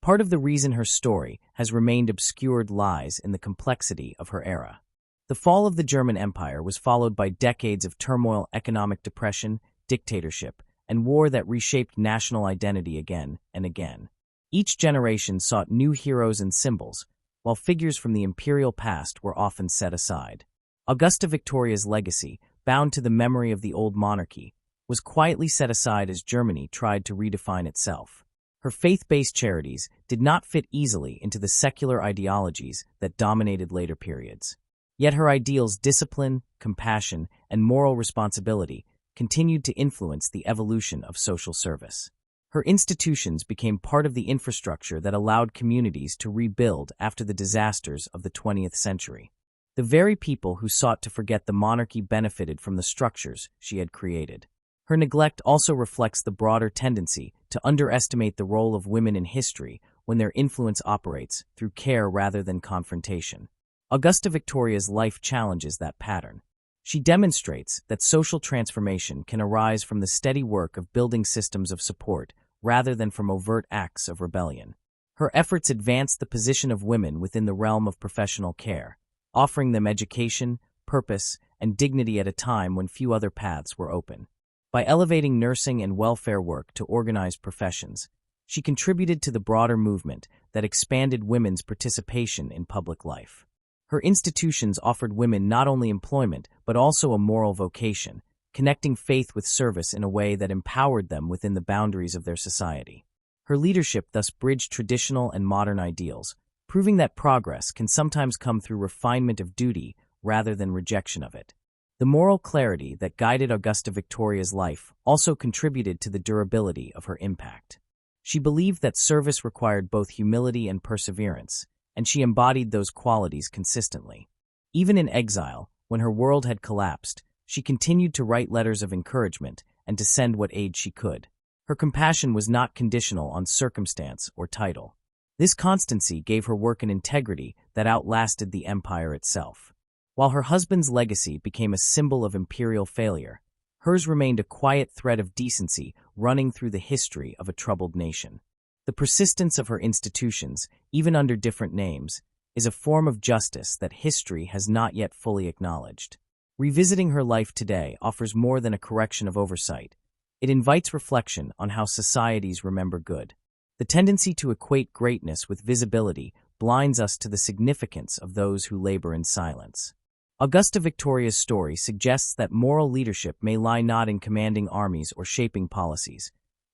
Part of the reason her story has remained obscured lies in the complexity of her era. The fall of the German Empire was followed by decades of turmoil, economic depression, dictatorship, and war that reshaped national identity again and again. Each generation sought new heroes and symbols, while figures from the imperial past were often set aside. Augusta Victoria's legacy, bound to the memory of the old monarchy, was quietly set aside as Germany tried to redefine itself. Her faith-based charities did not fit easily into the secular ideologies that dominated later periods. Yet her ideals, discipline, compassion, and moral responsibility continued to influence the evolution of social service. Her institutions became part of the infrastructure that allowed communities to rebuild after the disasters of the 20th century. The very people who sought to forget the monarchy benefited from the structures she had created. Her neglect also reflects the broader tendency to underestimate the role of women in history when their influence operates through care rather than confrontation. Augusta Victoria's life challenges that pattern. She demonstrates that social transformation can arise from the steady work of building systems of support rather than from overt acts of rebellion. Her efforts advanced the position of women within the realm of professional care, offering them education, purpose, and dignity at a time when few other paths were open. By elevating nursing and welfare work to organized professions, she contributed to the broader movement that expanded women's participation in public life. Her institutions offered women not only employment but also a moral vocation, connecting faith with service in a way that empowered them within the boundaries of their society. Her leadership thus bridged traditional and modern ideals, proving that progress can sometimes come through refinement of duty rather than rejection of it. The moral clarity that guided Augusta Victoria's life also contributed to the durability of her impact. She believed that service required both humility and perseverance, and she embodied those qualities consistently. Even in exile, when her world had collapsed, she continued to write letters of encouragement and to send what aid she could. Her compassion was not conditional on circumstance or title. This constancy gave her work an integrity that outlasted the empire itself. While her husband's legacy became a symbol of imperial failure, hers remained a quiet thread of decency running through the history of a troubled nation. The persistence of her institutions, even under different names, is a form of justice that history has not yet fully acknowledged. Revisiting her life today offers more than a correction of oversight. It invites reflection on how societies remember good. The tendency to equate greatness with visibility blinds us to the significance of those who labor in silence. Augusta Victoria's story suggests that moral leadership may lie not in commanding armies or shaping policies,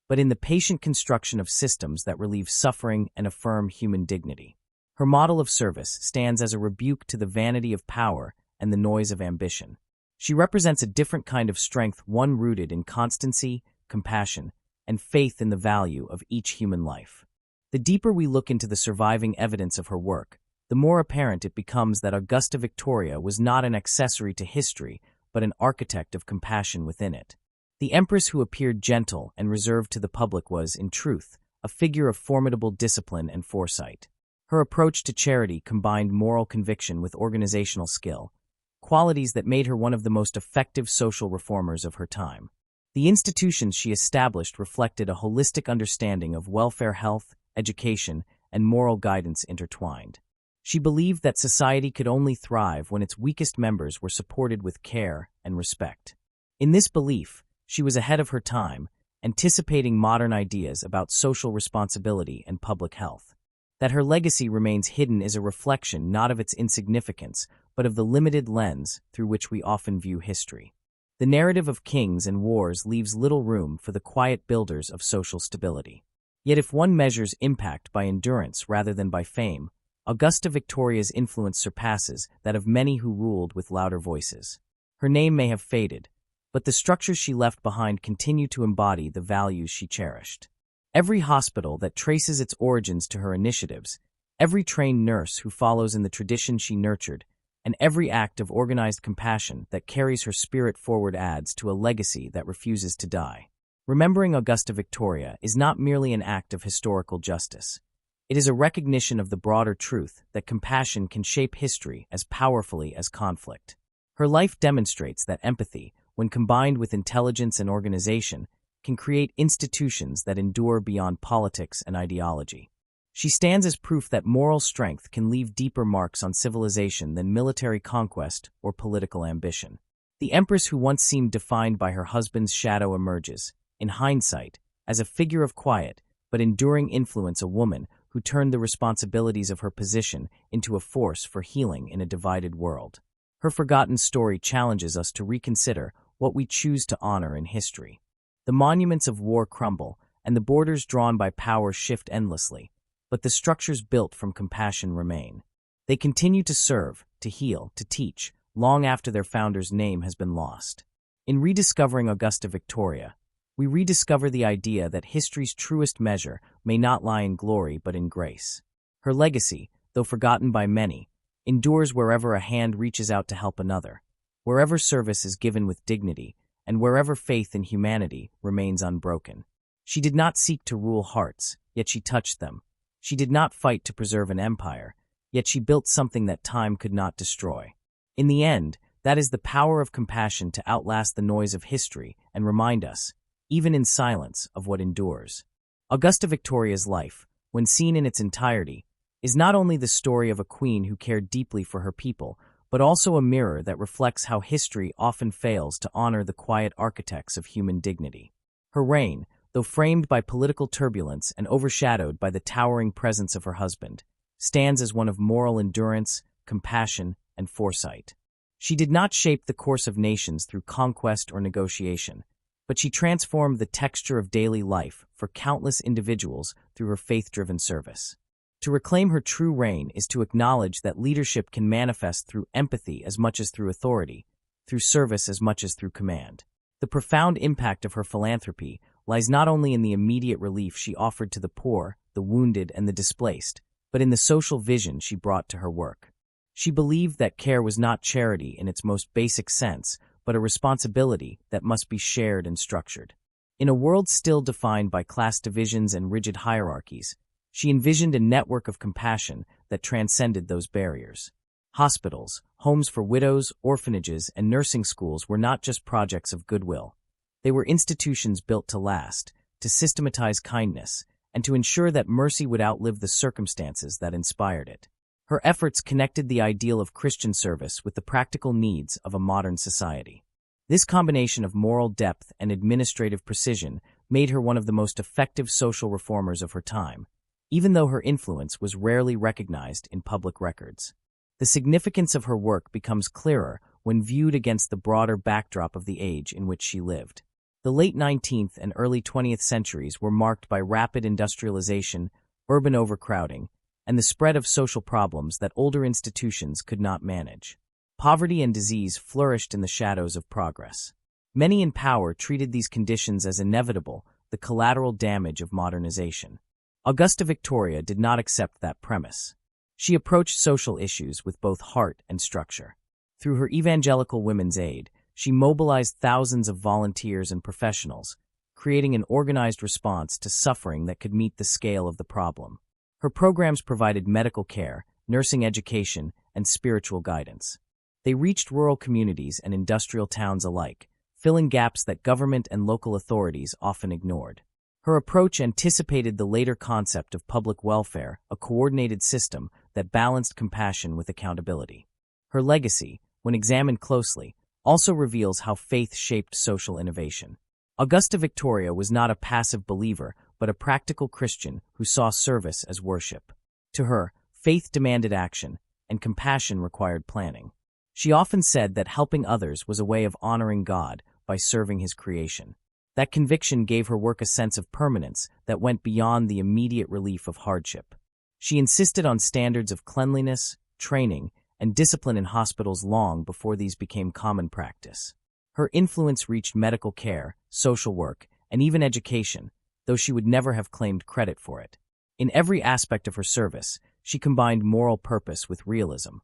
but in the patient construction of systems that relieve suffering and affirm human dignity. Her model of service stands as a rebuke to the vanity of power and the noise of ambition. She represents a different kind of strength, one rooted in constancy, compassion, and faith in the value of each human life. The deeper we look into the surviving evidence of her work, the more apparent it becomes that Augusta Victoria was not an accessory to history, but an architect of compassion within it. The Empress who appeared gentle and reserved to the public was, in truth, a figure of formidable discipline and foresight. Her approach to charity combined moral conviction with organizational skill, qualities that made her one of the most effective social reformers of her time. The institutions she established reflected a holistic understanding of welfare, health, education, and moral guidance intertwined. She believed that society could only thrive when its weakest members were supported with care and respect. In this belief, she was ahead of her time, anticipating modern ideas about social responsibility and public health. That her legacy remains hidden is a reflection not of its insignificance, but of the limited lens through which we often view history. The narrative of kings and wars leaves little room for the quiet builders of social stability. Yet if one measures impact by endurance rather than by fame, Augusta Victoria's influence surpasses that of many who ruled with louder voices. Her name may have faded, but the structures she left behind continue to embody the values she cherished. Every hospital that traces its origins to her initiatives, every trained nurse who follows in the tradition she nurtured, and every act of organized compassion that carries her spirit forward adds to a legacy that refuses to die. Remembering Augusta Victoria is not merely an act of historical justice. It is a recognition of the broader truth that compassion can shape history as powerfully as conflict. Her life demonstrates that empathy, when combined with intelligence and organization, can create institutions that endure beyond politics and ideology. She stands as proof that moral strength can leave deeper marks on civilization than military conquest or political ambition. The Empress who once seemed defined by her husband's shadow emerges, in hindsight, as a figure of quiet but enduring influence, a woman who turned the responsibilities of her position into a force for healing in a divided world. Her forgotten story challenges us to reconsider what we choose to honor in history. The monuments of war crumble, and the borders drawn by power shift endlessly, but the structures built from compassion remain. They continue to serve, to heal, to teach, long after their founder's name has been lost. In rediscovering Augusta Victoria, we rediscover the idea that history's truest measure may not lie in glory but in grace. Her legacy, though forgotten by many, endures wherever a hand reaches out to help another, wherever service is given with dignity, and wherever faith in humanity remains unbroken. She did not seek to rule hearts, yet she touched them. She did not fight to preserve an empire, yet she built something that time could not destroy. In the end, that is the power of compassion to outlast the noise of history and remind us, even in silence, of what endures. Augusta Victoria's life, when seen in its entirety, is not only the story of a queen who cared deeply for her people, but also a mirror that reflects how history often fails to honor the quiet architects of human dignity. Her reign, though framed by political turbulence and overshadowed by the towering presence of her husband, stands as one of moral endurance, compassion, and foresight. She did not shape the course of nations through conquest or negotiation, but she transformed the texture of daily life for countless individuals through her faith-driven service. To reclaim her true reign is to acknowledge that leadership can manifest through empathy as much as through authority, through service as much as through command. The profound impact of her philanthropy lies not only in the immediate relief she offered to the poor, the wounded, and the displaced, but in the social vision she brought to her work. She believed that care was not charity in its most basic sense, but a responsibility that must be shared and structured. In a world still defined by class divisions and rigid hierarchies, she envisioned a network of compassion that transcended those barriers. Hospitals, homes for widows, orphanages, and nursing schools were not just projects of goodwill. They were institutions built to last, to systematize kindness, and to ensure that mercy would outlive the circumstances that inspired it. Her efforts connected the ideal of Christian service with the practical needs of a modern society. This combination of moral depth and administrative precision made her one of the most effective social reformers of her time, even though her influence was rarely recognized in public records. The significance of her work becomes clearer when viewed against the broader backdrop of the age in which she lived. The late 19th and early 20th centuries were marked by rapid industrialization, urban overcrowding, and the spread of social problems that older institutions could not manage. Poverty and disease flourished in the shadows of progress. Many in power treated these conditions as inevitable, the collateral damage of modernization. Augusta Victoria did not accept that premise. She approached social issues with both heart and structure. Through her Evangelical Women's Aid, she mobilized thousands of volunteers and professionals, creating an organized response to suffering that could meet the scale of the problem. Her programs provided medical care, nursing education, and spiritual guidance. They reached rural communities and industrial towns alike, filling gaps that government and local authorities often ignored. Her approach anticipated the later concept of public welfare, a coordinated system that balanced compassion with accountability. Her legacy, when examined closely, also reveals how faith shaped social innovation. Augusta Victoria was not a passive believer, but a practical Christian who saw service as worship. To her, faith demanded action, and compassion required planning. She often said that helping others was a way of honoring God by serving His creation. That conviction gave her work a sense of permanence that went beyond the immediate relief of hardship. She insisted on standards of cleanliness, training, and discipline in hospitals long before these became common practice. Her influence reached medical care, social work, and even education, though she would never have claimed credit for it. In every aspect of her service, she combined moral purpose with realism.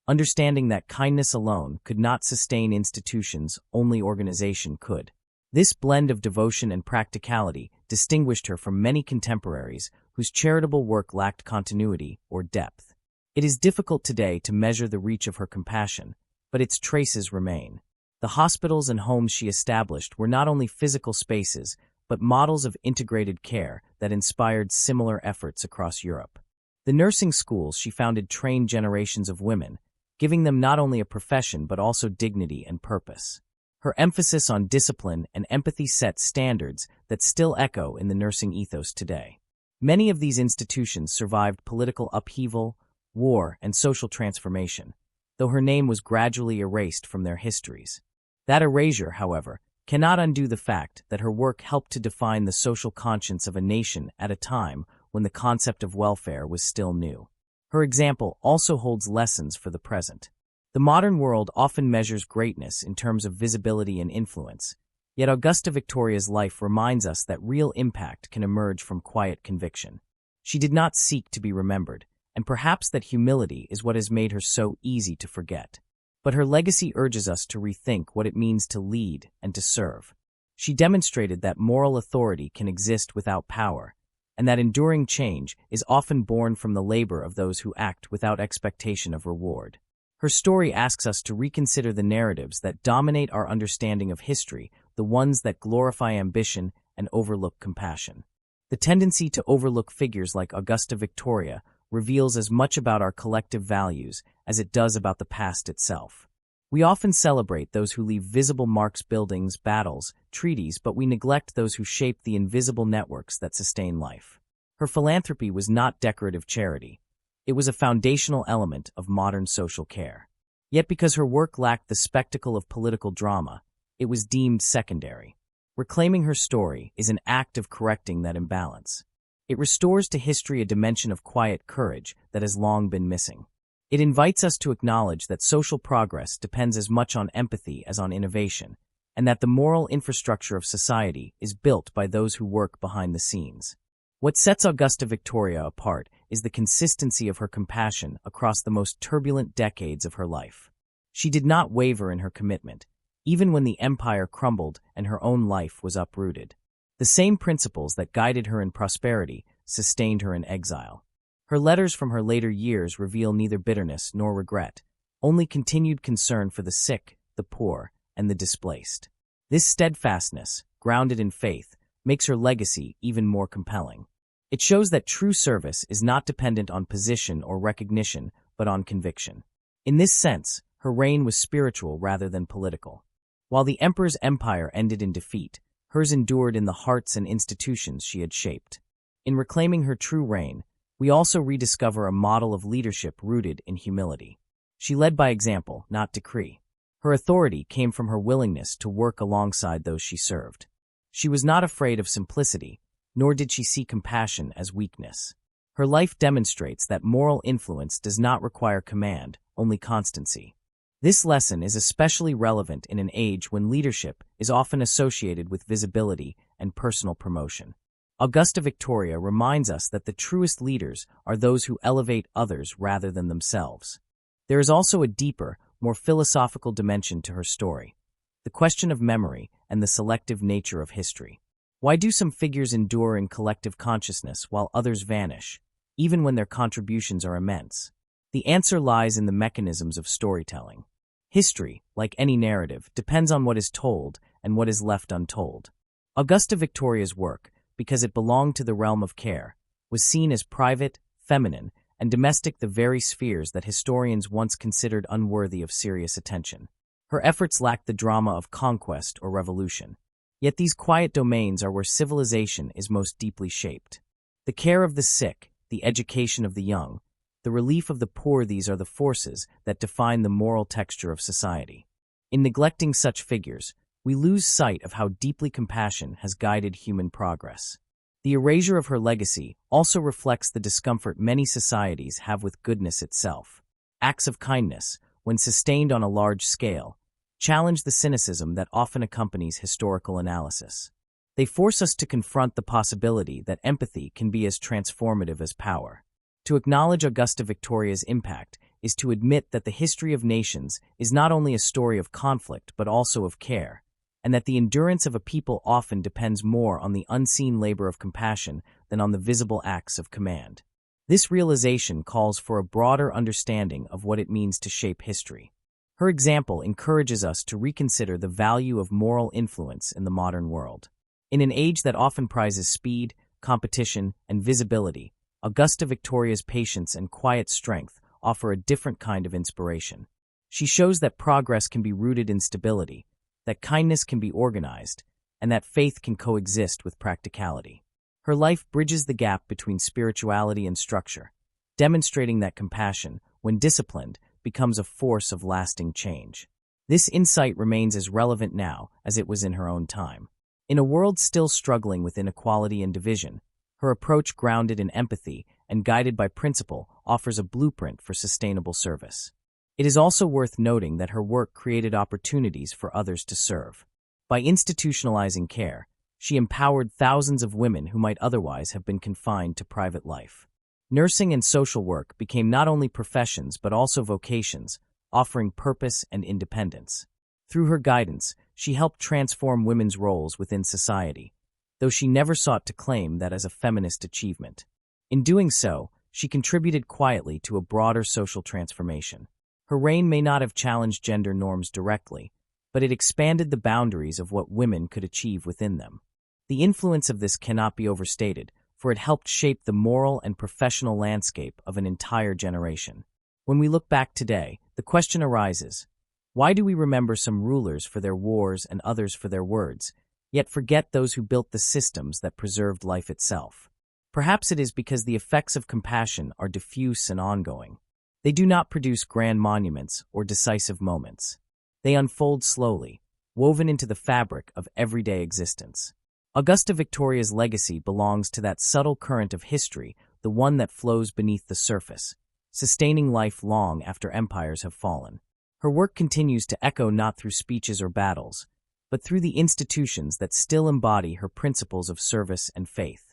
Understanding that kindness alone could not sustain institutions, only organization could. This blend of devotion and practicality distinguished her from many contemporaries whose charitable work lacked continuity or depth. It is difficult today to measure the reach of her compassion, but its traces remain. The hospitals and homes she established were not only physical spaces, but models of integrated care that inspired similar efforts across Europe. The nursing schools she founded trained generations of women, giving them not only a profession but also dignity and purpose. Her emphasis on discipline and empathy set standards that still echo in the nursing ethos today. Many of these institutions survived political upheaval, war, and social transformation, though her name was gradually erased from their histories. That erasure, however, cannot undo the fact that her work helped to define the social conscience of a nation at a time when the concept of welfare was still new. Her example also holds lessons for the present. The modern world often measures greatness in terms of visibility and influence, yet Augusta Victoria's life reminds us that real impact can emerge from quiet conviction. She did not seek to be remembered, and perhaps that humility is what has made her so easy to forget. But her legacy urges us to rethink what it means to lead and to serve. She demonstrated that moral authority can exist without power, and that enduring change is often born from the labor of those who act without expectation of reward. Her story asks us to reconsider the narratives that dominate our understanding of history, the ones that glorify ambition and overlook compassion. The tendency to overlook figures like Augusta Victoria reveals as much about our collective values as it does about the past itself. We often celebrate those who leave visible marks, buildings, battles, treaties, but we neglect those who shape the invisible networks that sustain life. Her philanthropy was not decorative charity. It was a foundational element of modern social care. Yet because her work lacked the spectacle of political drama, it was deemed secondary. Reclaiming her story is an act of correcting that imbalance. It restores to history a dimension of quiet courage that has long been missing. It invites us to acknowledge that social progress depends as much on empathy as on innovation, and that the moral infrastructure of society is built by those who work behind the scenes. What sets Augusta Victoria apart is the consistency of her compassion across the most turbulent decades of her life. She did not waver in her commitment, even when the empire crumbled and her own life was uprooted. The same principles that guided her in prosperity sustained her in exile. Her letters from her later years reveal neither bitterness nor regret, only continued concern for the sick, the poor, and the displaced. This steadfastness, grounded in faith, makes her legacy even more compelling. It shows that true service is not dependent on position or recognition, but on conviction. In this sense, her reign was spiritual rather than political. While the emperor's empire ended in defeat, hers endured in the hearts and institutions she had shaped. In reclaiming her true reign, we also rediscover a model of leadership rooted in humility. She led by example, not decree. Her authority came from her willingness to work alongside those she served. She was not afraid of simplicity, nor did she see compassion as weakness. Her life demonstrates that moral influence does not require command, only constancy. This lesson is especially relevant in an age when leadership is often associated with visibility and personal promotion. Augusta Victoria reminds us that the truest leaders are those who elevate others rather than themselves. There is also a deeper, more philosophical dimension to her story: the question of memory and the selective nature of history. Why do some figures endure in collective consciousness while others vanish, even when their contributions are immense? The answer lies in the mechanisms of storytelling. History, like any narrative, depends on what is told and what is left untold. Augusta Victoria's work, because it belonged to the realm of care, was seen as private, feminine, and domestic, the very spheres that historians once considered unworthy of serious attention. Her efforts lacked the drama of conquest or revolution. Yet these quiet domains are where civilization is most deeply shaped. The care of the sick, the education of the young, the relief of the poor, these are the forces that define the moral texture of society. In neglecting such figures, we lose sight of how deeply compassion has guided human progress. The erasure of her legacy also reflects the discomfort many societies have with goodness itself. Acts of kindness, when sustained on a large scale, challenge the cynicism that often accompanies historical analysis. They force us to confront the possibility that empathy can be as transformative as power. To acknowledge Augusta Victoria's impact is to admit that the history of nations is not only a story of conflict but also of care, and that the endurance of a people often depends more on the unseen labor of compassion than on the visible acts of command. This realization calls for a broader understanding of what it means to shape history. Her example encourages us to reconsider the value of moral influence in the modern world. In an age that often prizes speed, competition, and visibility, Augusta Victoria's patience and quiet strength offer a different kind of inspiration. She shows that progress can be rooted in stability, that kindness can be organized, and that faith can coexist with practicality. Her life bridges the gap between spirituality and structure, demonstrating that compassion, when disciplined, becomes a force of lasting change. This insight remains as relevant now as it was in her own time. In a world still struggling with inequality and division, her approach, grounded in empathy and guided by principle, offers a blueprint for sustainable service. It is also worth noting that her work created opportunities for others to serve. By institutionalizing care, she empowered thousands of women who might otherwise have been confined to private life. Nursing and social work became not only professions but also vocations, offering purpose and independence. Through her guidance, she helped transform women's roles within society, though she never sought to claim that as a feminist achievement. In doing so, she contributed quietly to a broader social transformation. Her reign may not have challenged gender norms directly, but it expanded the boundaries of what women could achieve within them. The influence of this cannot be overstated, for it helped shape the moral and professional landscape of an entire generation. When we look back today, the question arises: why do we remember some rulers for their wars and others for their words, yet forget those who built the systems that preserved life itself? Perhaps it is because the effects of compassion are diffuse and ongoing. They do not produce grand monuments or decisive moments. They unfold slowly, woven into the fabric of everyday existence. Augusta Victoria's legacy belongs to that subtle current of history, the one that flows beneath the surface, sustaining life long after empires have fallen. Her work continues to echo not through speeches or battles, but through the institutions that still embody her principles of service and faith.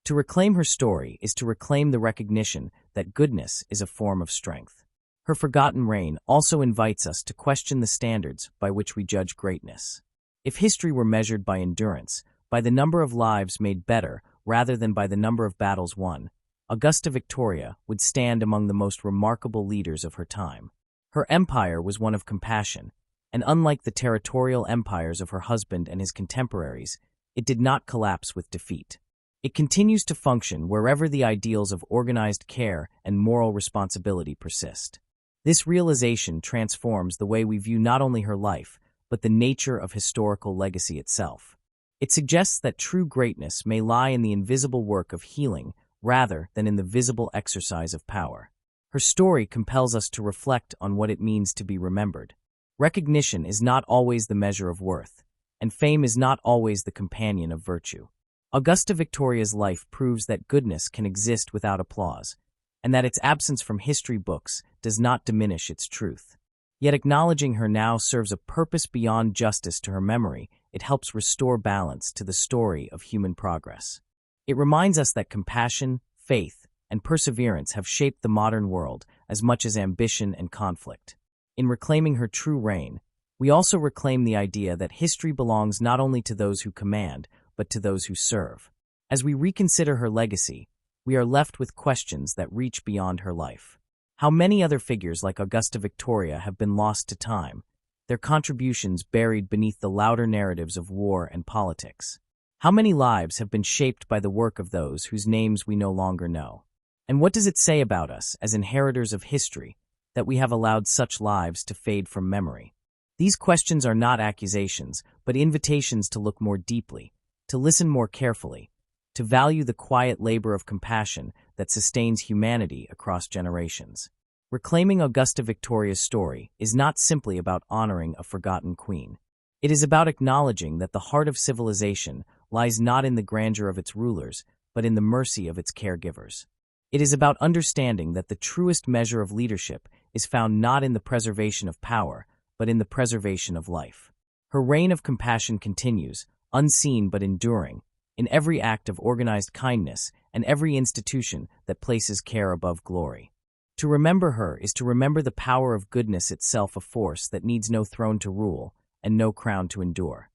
To reclaim her story is to reclaim the recognition that goodness is a form of strength. Her forgotten reign also invites us to question the standards by which we judge greatness. If history were measured by endurance, by the number of lives made better rather than by the number of battles won, Augusta Victoria would stand among the most remarkable leaders of her time. Her empire was one of compassion, and unlike the territorial empires of her husband and his contemporaries, it did not collapse with defeat. It continues to function wherever the ideals of organized care and moral responsibility persist. This realization transforms the way we view not only her life, but the nature of historical legacy itself. It suggests that true greatness may lie in the invisible work of healing rather than in the visible exercise of power. Her story compels us to reflect on what it means to be remembered. Recognition is not always the measure of worth. and fame is not always the companion of virtue. Augusta Victoria's life proves that goodness can exist without applause, and that its absence from history books does not diminish its truth. Yet acknowledging her now serves a purpose beyond justice to her memory. It helps restore balance to the story of human progress. It reminds us that compassion, faith, and perseverance have shaped the modern world as much as ambition and conflict. In reclaiming her true reign, we also reclaim the idea that history belongs not only to those who command, but to those who serve. As we reconsider her legacy, we are left with questions that reach beyond her life. How many other figures like Augusta Victoria have been lost to time, their contributions buried beneath the louder narratives of war and politics? How many lives have been shaped by the work of those whose names we no longer know? And what does it say about us as inheritors of history that we have allowed such lives to fade from memory? These questions are not accusations, but invitations to look more deeply, to listen more carefully, to value the quiet labor of compassion that sustains humanity across generations. Reclaiming Augusta Victoria's story is not simply about honoring a forgotten queen. It is about acknowledging that the heart of civilization lies not in the grandeur of its rulers, but in the mercy of its caregivers. It is about understanding that the truest measure of leadership is found not in the preservation of power, but in the preservation of life. Her reign of compassion continues, unseen but enduring, in every act of organized kindness and every institution that places care above glory. To remember her is to remember the power of goodness itself, a force that needs no throne to rule and no crown to endure.